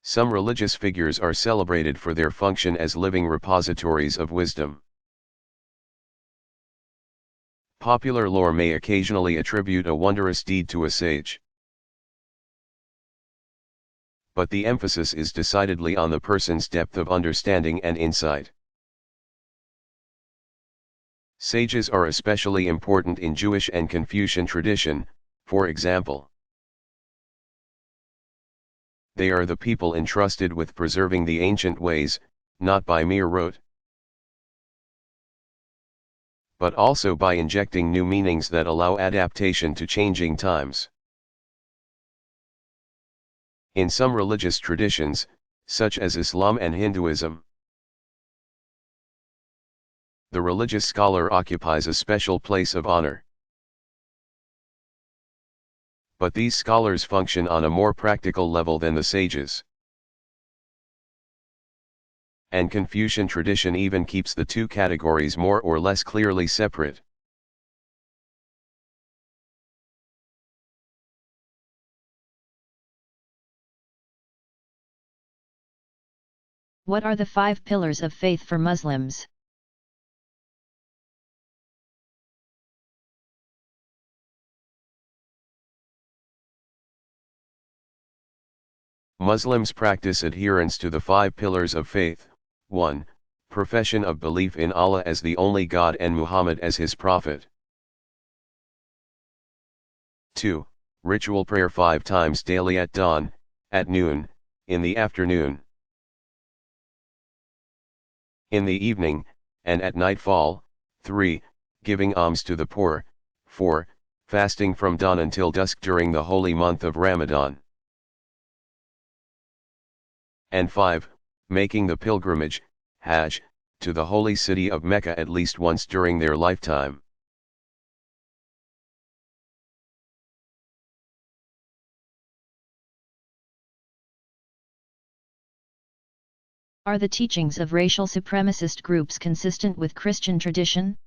Some religious figures are celebrated for their function as living repositories of wisdom. Popular lore may occasionally attribute a wondrous deed to a sage, but the emphasis is decidedly on the person's depth of understanding and insight. Sages are especially important in Jewish and Confucian tradition, for example. They are the people entrusted with preserving the ancient ways, not by mere rote, but also by injecting new meanings that allow adaptation to changing times. In some religious traditions, such as Islam and Hinduism, the religious scholar occupies a special place of honor. But these scholars function on a more practical level than the sages. And Confucian tradition even keeps the two categories more or less clearly separate. What are the 5 pillars of faith for Muslims? Muslims practice adherence to the 5 pillars of faith. 1. Profession of belief in Allah as the only God and Muhammad as his prophet. 2. Ritual prayer 5 times daily at dawn, at noon, in the afternoon, in the evening, and at nightfall. 3. Giving alms to the poor. 4. Fasting from dawn until dusk during the holy month of Ramadan. And 5. Making the pilgrimage, Hajj, to the holy city of Mecca at least once during their lifetime. Are the teachings of racial supremacist groups consistent with Christian tradition?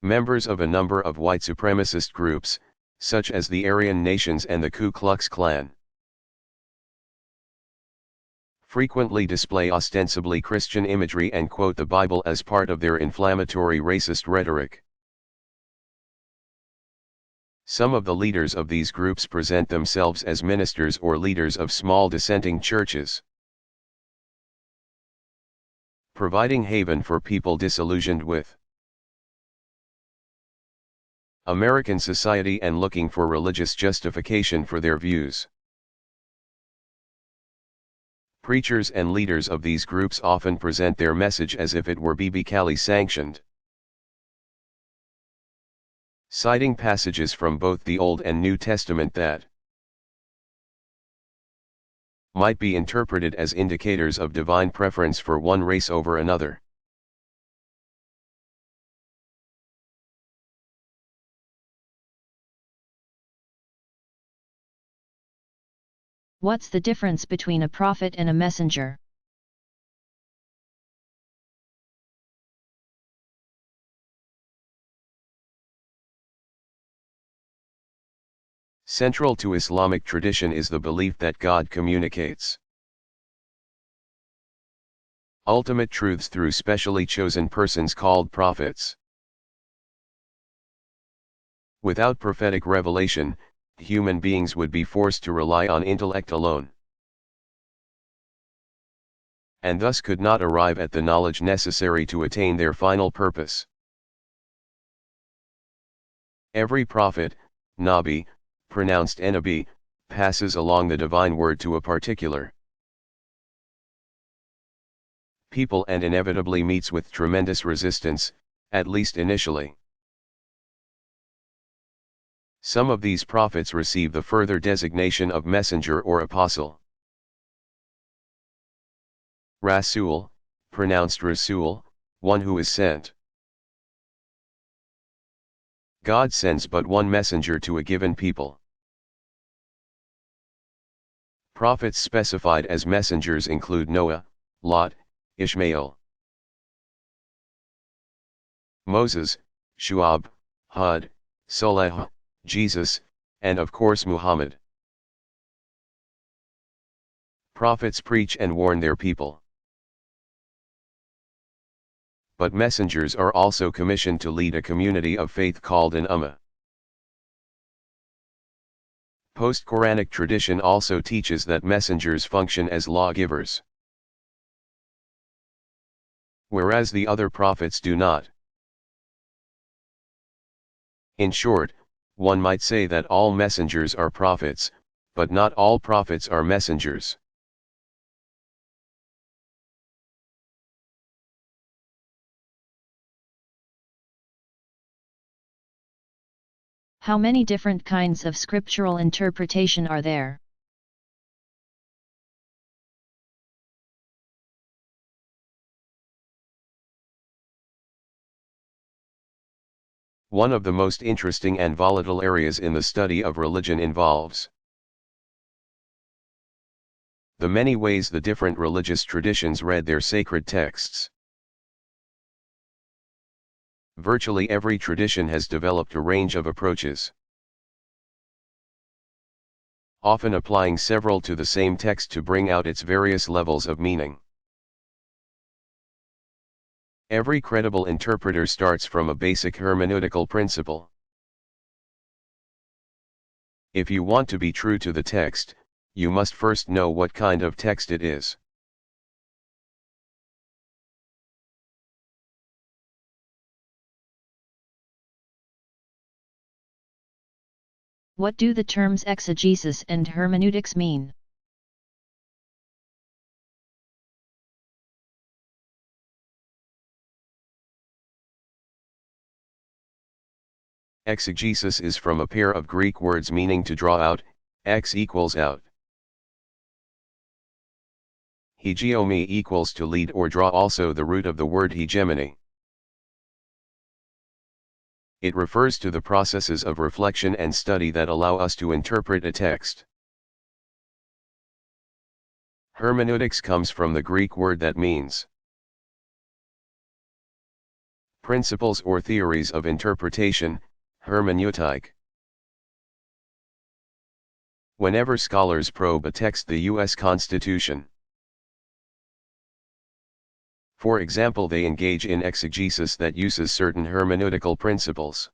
Members of a number of white supremacist groups, such as the Aryan Nations and the Ku Klux Klan, frequently display ostensibly Christian imagery and quote the Bible as part of their inflammatory racist rhetoric. Some of the leaders of these groups present themselves as ministers or leaders of small dissenting churches, providing haven for people disillusioned with American society and looking for religious justification for their views. Preachers and leaders of these groups often present their message as if it were biblically sanctioned, citing passages from both the Old and New Testament that might be interpreted as indicators of divine preference for one race over another. What's the difference between a prophet and a messenger? Central to Islamic tradition is the belief that God communicates ultimate truths through specially chosen persons called prophets. Without prophetic revelation, human beings would be forced to rely on intellect alone, and thus could not arrive at the knowledge necessary to attain their final purpose. Every prophet, Nabi, pronounced Nabi, passes along the divine word to a particular people and inevitably meets with tremendous resistance, at least initially. Some of these prophets receive the further designation of messenger or apostle. Rasul, pronounced Rasul, one who is sent. God sends but one messenger to a given people. Prophets specified as messengers include Noah, Lot, Ishmael, Moses, Shu'ab, Hud, Soleh, Jesus, and of course Muhammad. Prophets preach and warn their people, but messengers are also commissioned to lead a community of faith called an ummah. Post-Quranic tradition also teaches that messengers function as lawgivers, whereas the other prophets do not. In short, one might say that all messengers are prophets, but not all prophets are messengers. How many different kinds of scriptural interpretation are there? One of the most interesting and volatile areas in the study of religion involves the many ways the different religious traditions read their sacred texts. Virtually every tradition has developed a range of approaches, often applying several to the same text to bring out its various levels of meaning. Every credible interpreter starts from a basic hermeneutical principle. If you want to be true to the text, you must first know what kind of text it is. What do the terms exegesis and hermeneutics mean? Exegesis is from a pair of Greek words meaning to draw out, ex equals out. Hegeomy equals to lead or draw, also the root of the word hegemony. It refers to the processes of reflection and study that allow us to interpret a text. Hermeneutics comes from the Greek word that means Principles or theories of interpretation, hermeneutic. Whenever scholars probe a text, the U.S. Constitution, for example, they engage in exegesis that uses certain hermeneutical principles.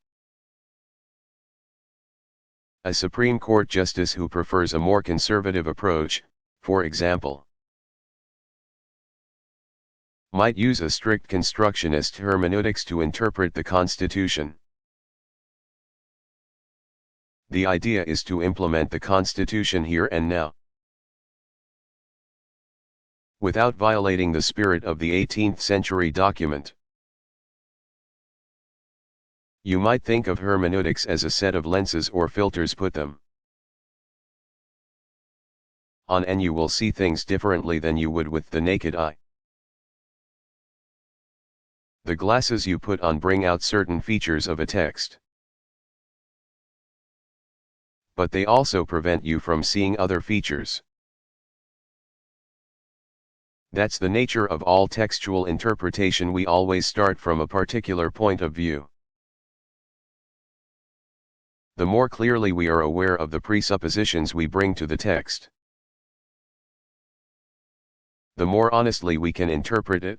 A Supreme Court justice who prefers a more conservative approach, for example, might use a strict constructionist hermeneutics to interpret the Constitution. The idea is to implement the Constitution here and now, without violating the spirit of the 18th century document. You might think of hermeneutics as a set of lenses or filters. Put them on and you will see things differently than you would with the naked eye. The glasses you put on bring out certain features of a text, but they also prevent you from seeing other features. That's the nature of all textual interpretation. We always start from a particular point of view. The more clearly we are aware of the presuppositions we bring to the text, the more honestly we can interpret it.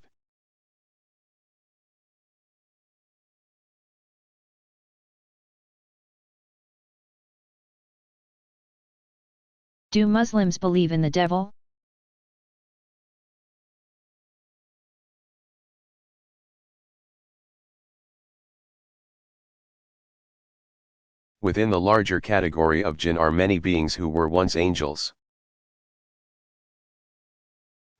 Do Muslims believe in the devil? Within the larger category of jinn are many beings who were once angels.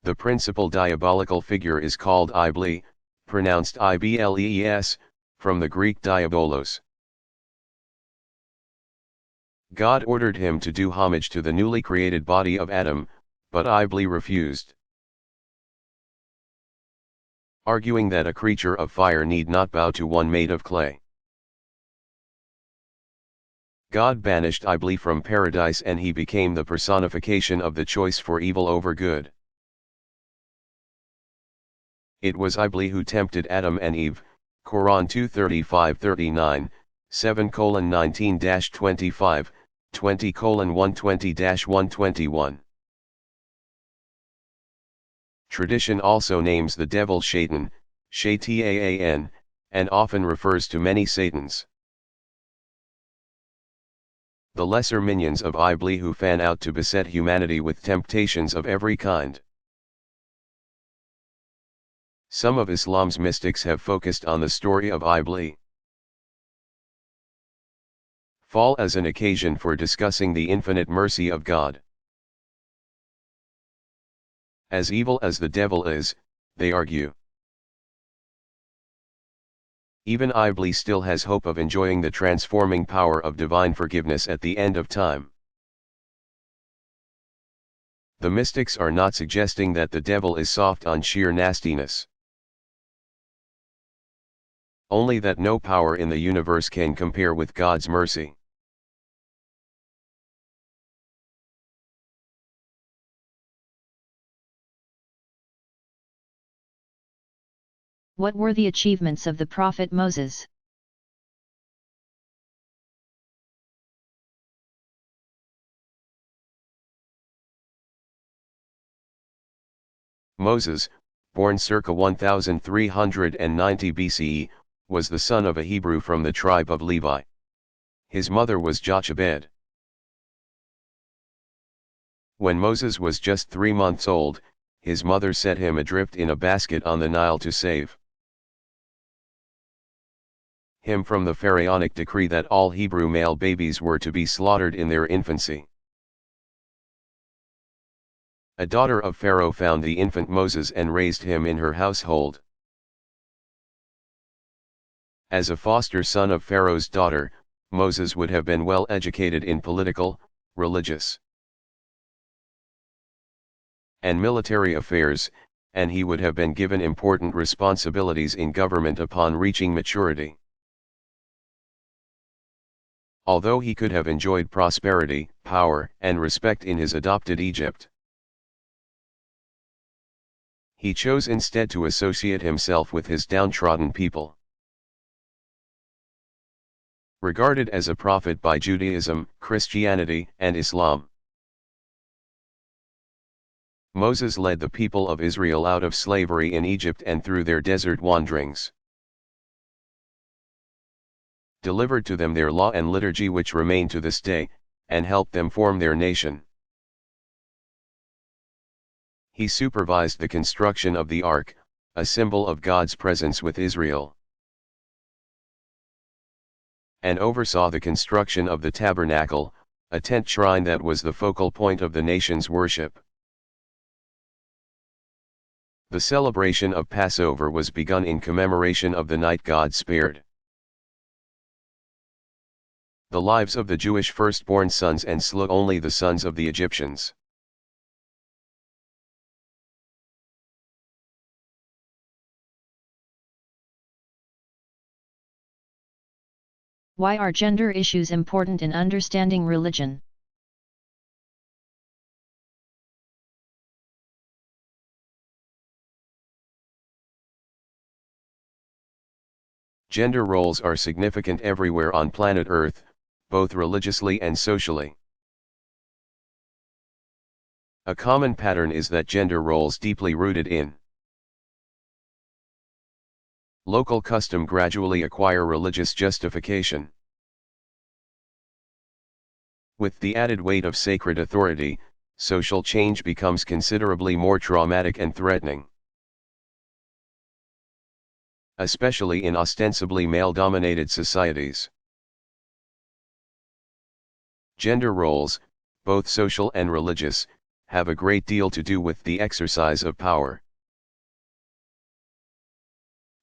The principal diabolical figure is called Iblis, pronounced Iblees, from the Greek diabolos. God ordered him to do homage to the newly created body of Adam, but Iblis refused, arguing that a creature of fire need not bow to one made of clay. God banished Iblis from paradise and he became the personification of the choice for evil over good. It was Iblis who tempted Adam and Eve, Quran 2:35-39, 7:19-25, 20:120-121. Tradition also names the devil Shaitan, Shaitan, and often refers to many Satans. The lesser minions of Iblis who fan out to beset humanity with temptations of every kind. Some of Islam's mystics have focused on the story of Iblis' fall as an occasion for discussing the infinite mercy of God. As evil as the devil is, they argue, even Iblis still has hope of enjoying the transforming power of divine forgiveness at the end of time. The mystics are not suggesting that the devil is soft on sheer nastiness, only that no power in the universe can compare with God's mercy. What were the achievements of the prophet Moses? Moses, born circa 1390 BCE, was the son of a Hebrew from the tribe of Levi. His mother was Jochebed. When Moses was just 3 months old, his mother set him adrift in a basket on the Nile to save him from the pharaonic decree that all Hebrew male babies were to be slaughtered in their infancy. A daughter of Pharaoh found the infant Moses and raised him in her household. As a foster son of Pharaoh's daughter, Moses would have been well educated in political, religious, and military affairs, and he would have been given important responsibilities in government upon reaching maturity. Although he could have enjoyed prosperity, power, and respect in his adopted Egypt, he chose instead to associate himself with his downtrodden people. regarded as a prophet by Judaism, Christianity, and Islam. Moses led the people of Israel out of slavery in Egypt and through their desert wanderings, delivered to them their law and liturgy which remain to this day, and helped them form their nation. He supervised the construction of the ark, a symbol of God's presence with Israel, and oversaw the construction of the tabernacle, a tent shrine that was the focal point of the nation's worship. The celebration of Passover was begun in commemoration of the night God spared the lives of the Jewish firstborn sons and slew only the sons of the Egyptians. Why are gender issues important in understanding religion? Gender roles are significant everywhere on planet Earth, both religiously and socially. A common pattern is that gender roles deeply rooted in local custom gradually acquire religious justification. With the added weight of sacred authority, social change becomes considerably more traumatic and threatening, especially in ostensibly male-dominated societies. Gender roles, both social and religious, have a great deal to do with the exercise of power.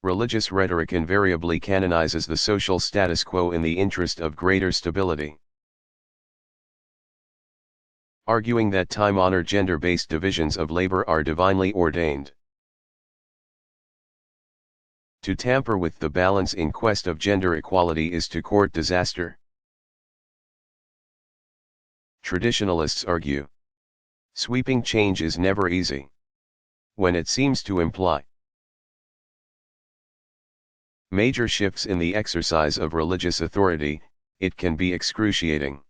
Religious rhetoric invariably canonizes the social status quo in the interest of greater stability, arguing that time-honored gender-based divisions of labor are divinely ordained. To tamper with the balance in quest of gender equality is to court disaster. Traditionalists argue, sweeping change is never easy, when it seems to imply major shifts in the exercise of religious authority, it can be excruciating.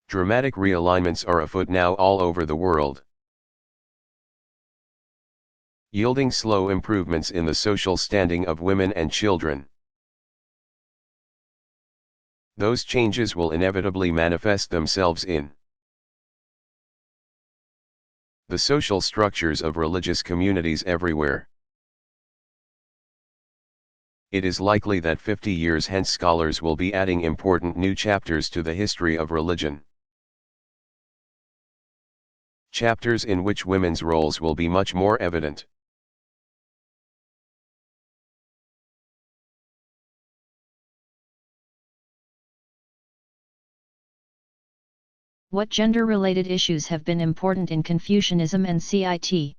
Dramatic realignments are afoot now all over the world, yielding slow improvements in the social standing of women and children. Those changes will inevitably manifest themselves in the social structures of religious communities everywhere. It is likely that 50 years hence scholars will be adding important new chapters to the history of religion. Chapters in which women's roles will be much more evident. What gender-related issues have been important in Confucianism and CIT?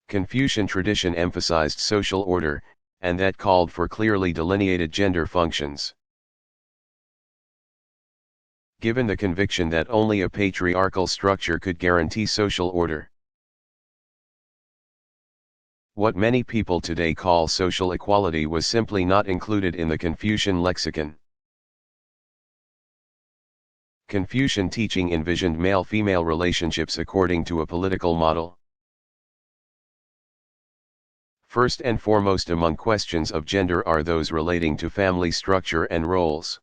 Confucian tradition emphasized social order, and that called for clearly delineated gender functions. Given the conviction that only a patriarchal structure could guarantee social order, what many people today call social equality was simply not included in the Confucian lexicon. Confucian teaching envisioned male-female relationships according to a political model. First and foremost among questions of gender are those relating to family structure and roles.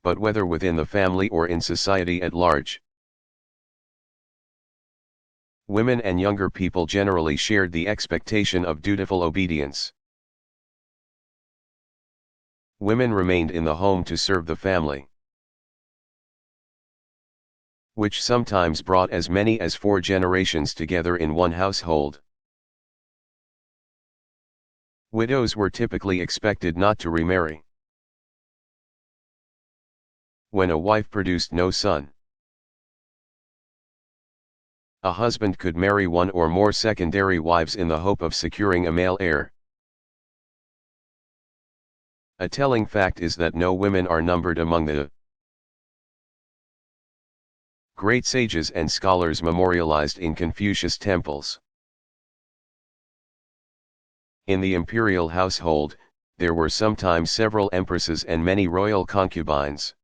But whether within the family or in society at large, women and younger people generally shared the expectation of dutiful obedience. Women remained in the home to serve the family, which sometimes brought as many as 4 generations together in one household. Widows were typically expected not to remarry. When a wife produced no son, a husband could marry one or more secondary wives in the hope of securing a male heir. A telling fact is that no women are numbered among the Great sages and scholars memorialized in Confucius temples. In the imperial household, there were sometimes several empresses and many royal concubines.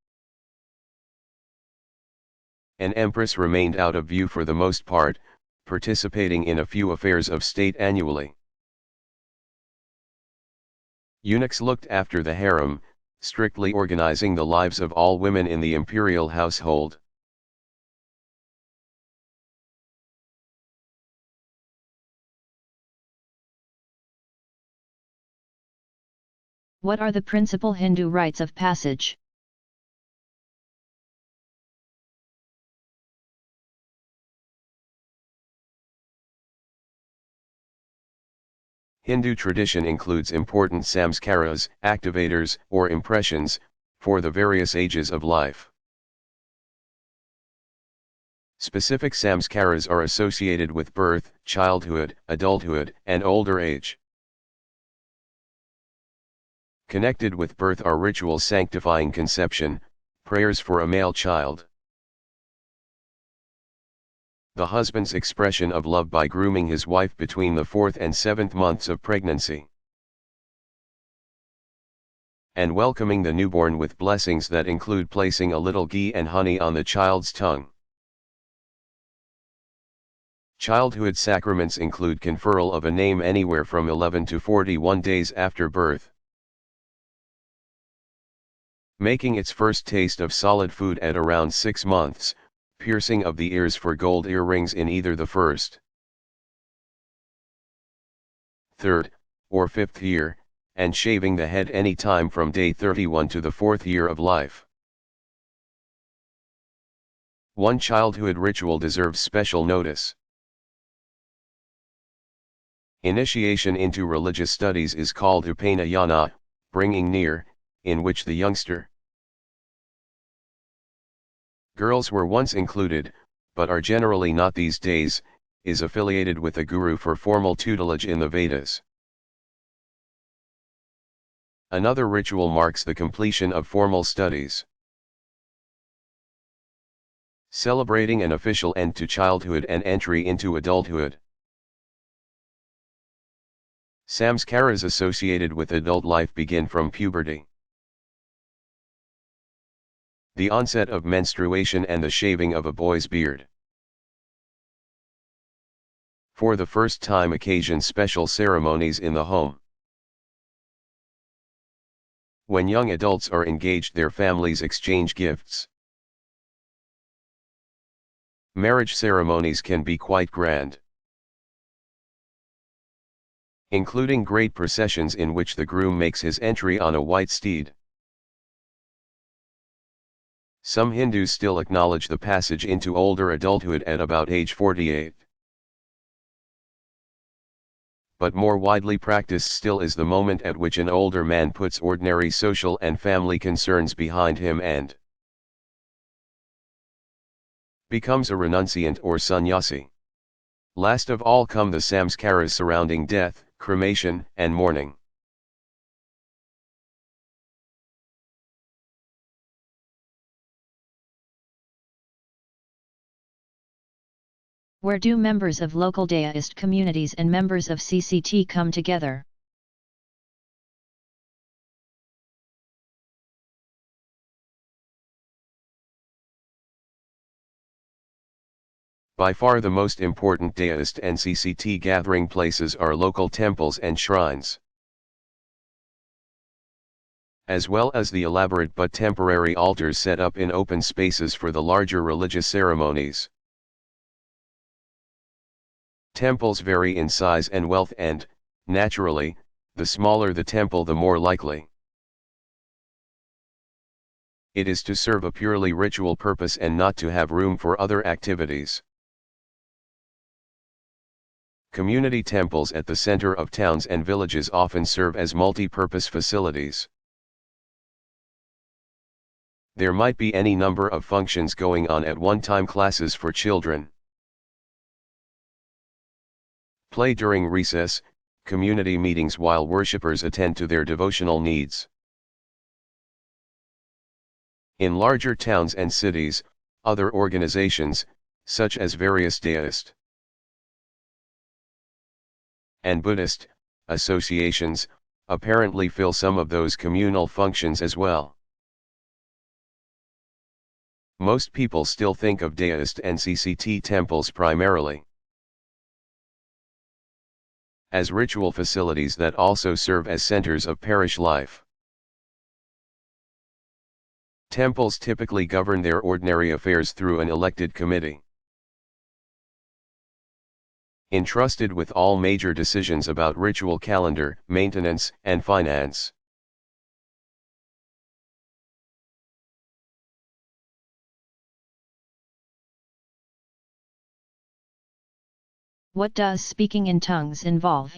An empress remained out of view for the most part, participating in a few affairs of state annually. Eunuchs looked after the harem, strictly organizing the lives of all women in the imperial household. What are the principal Hindu rites of passage? Hindu tradition includes important samskaras, activators, or impressions, for the various ages of life. Specific samskaras are associated with birth, childhood, adulthood, and older age. Connected with birth are rituals sanctifying conception, prayers for a male child. The husband's expression of love by grooming his wife between the 4th and 7th months of pregnancy. And welcoming the newborn with blessings that include placing a little ghee and honey on the child's tongue. Childhood sacraments include conferral of a name anywhere from 11 to 41 days after birth. Making its first taste of solid food at around 6 months, piercing of the ears for gold earrings in either the first, 3rd, or 5th year, and shaving the head any time from day 31 to the 4th year of life. One childhood ritual deserves special notice. Initiation into religious studies is called upanayana, bringing near, in which the youngster. Girls were once included, but are generally not these days, is affiliated with a guru for formal tutelage in the Vedas. Another ritual marks the completion of formal studies. Celebrating an official end to childhood and entry into adulthood. Samskaras associated with adult life begin from puberty. The onset of menstruation and the shaving of a boy's beard. For the first time occasion special ceremonies in the home. When young adults are engaged, their families exchange gifts. Marriage ceremonies can be quite grand, including great processions in which the groom makes his entry on a white steed. Some Hindus still acknowledge the passage into older adulthood at about age 48. But more widely practiced still is the moment at which an older man puts ordinary social and family concerns behind him and becomes a renunciant or sannyasi. Last of all come the samskaras surrounding death, cremation, and mourning. Where do members of local Daoist communities and members of CCT come together? By far the most important Daoist and CCT gathering places are local temples and shrines, as well as the elaborate but temporary altars set up in open spaces for the larger religious ceremonies. Temples vary in size and wealth and, naturally, the smaller the temple the more likely it is to serve a purely ritual purpose and not to have room for other activities. Community temples at the center of towns and villages often serve as multi-purpose facilities. There might be any number of functions going on at one time: classes for children, play during recess, community meetings while worshippers attend to their devotional needs. In larger towns and cities, Other organizations, such as various Daoist and Buddhist associations, apparently fill some of those communal functions as well. Most people still think of Daoist and CCT temples primarily as ritual facilities that also serve as centers of parish life. Temples typically govern their ordinary affairs through an elected committee, entrusted with all major decisions about ritual calendar, maintenance, and finance. What does speaking in tongues involve?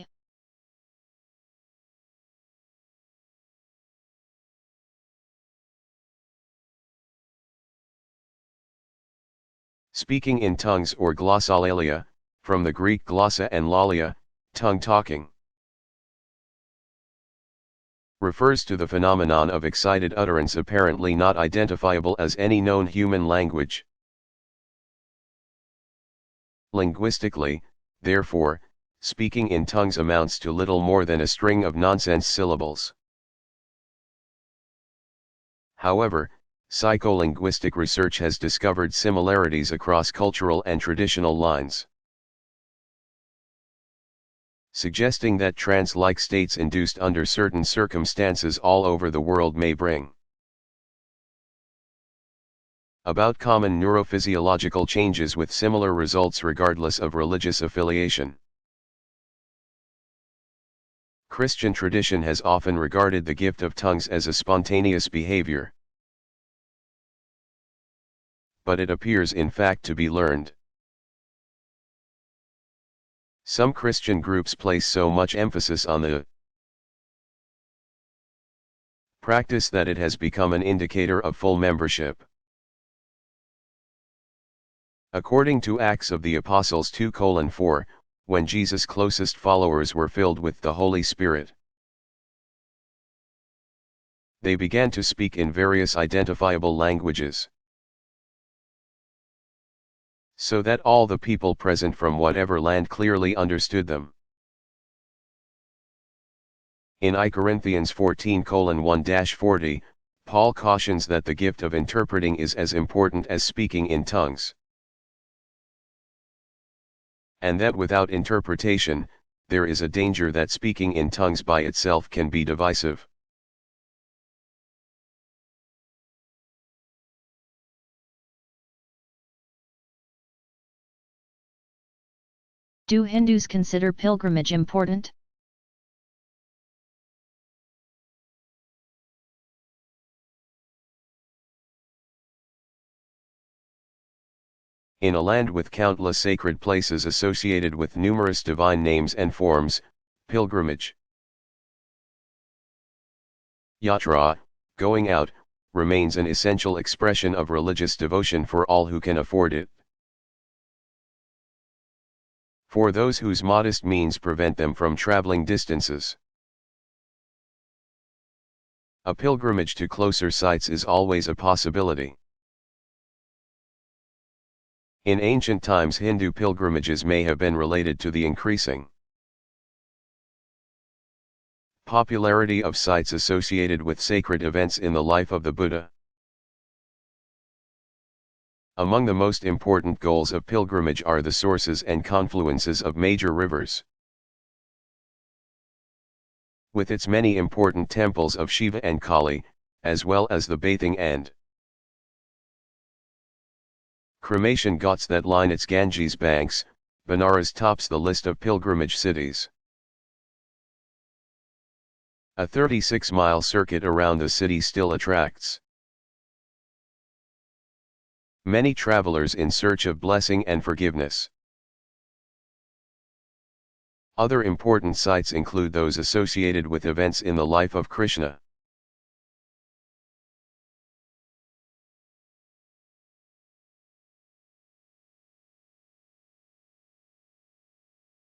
Speaking in tongues or glossolalia, from the Greek glossa and lalia, tongue talking, refers to the phenomenon of excited utterance apparently not identifiable as any known human language. Linguistically, therefore, speaking in tongues amounts to little more than a string of nonsense syllables. However, psycholinguistic research has discovered similarities across cultural and traditional lines, suggesting that trance-like states induced under certain circumstances all over the world may bring about common neurophysiological changes with similar results regardless of religious affiliation. Christian tradition has often regarded the gift of tongues as a spontaneous behavior, but it appears in fact to be learned. Some Christian groups place so much emphasis on the practice that it has become an indicator of full membership. According to Acts of the Apostles 2:4, when Jesus' closest followers were filled with the Holy Spirit, they began to speak in various identifiable languages, so that all the people present from whatever land clearly understood them. In I Corinthians 14:1-40, Paul cautions that the gift of interpreting is as important as speaking in tongues, and that without interpretation, there is a danger that speaking in tongues by itself can be divisive. Do Hindus consider pilgrimage important? In a land with countless sacred places associated with numerous divine names and forms, pilgrimage, yatra, going out, remains an essential expression of religious devotion for all who can afford it. For those whose modest means prevent them from traveling distances, a pilgrimage to closer sites is always a possibility. In ancient times, Hindu pilgrimages may have been related to the increasing popularity of sites associated with sacred events in the life of the Buddha. Among the most important goals of pilgrimage are the sources and confluences of major rivers, with its many important temples of Shiva and Kali, as well as the bathing and cremation ghats that line its Ganges banks. Benares tops the list of pilgrimage cities. A 36-mile circuit around the city still attracts many travelers in search of blessing and forgiveness. Other important sites include those associated with events in the life of Krishna,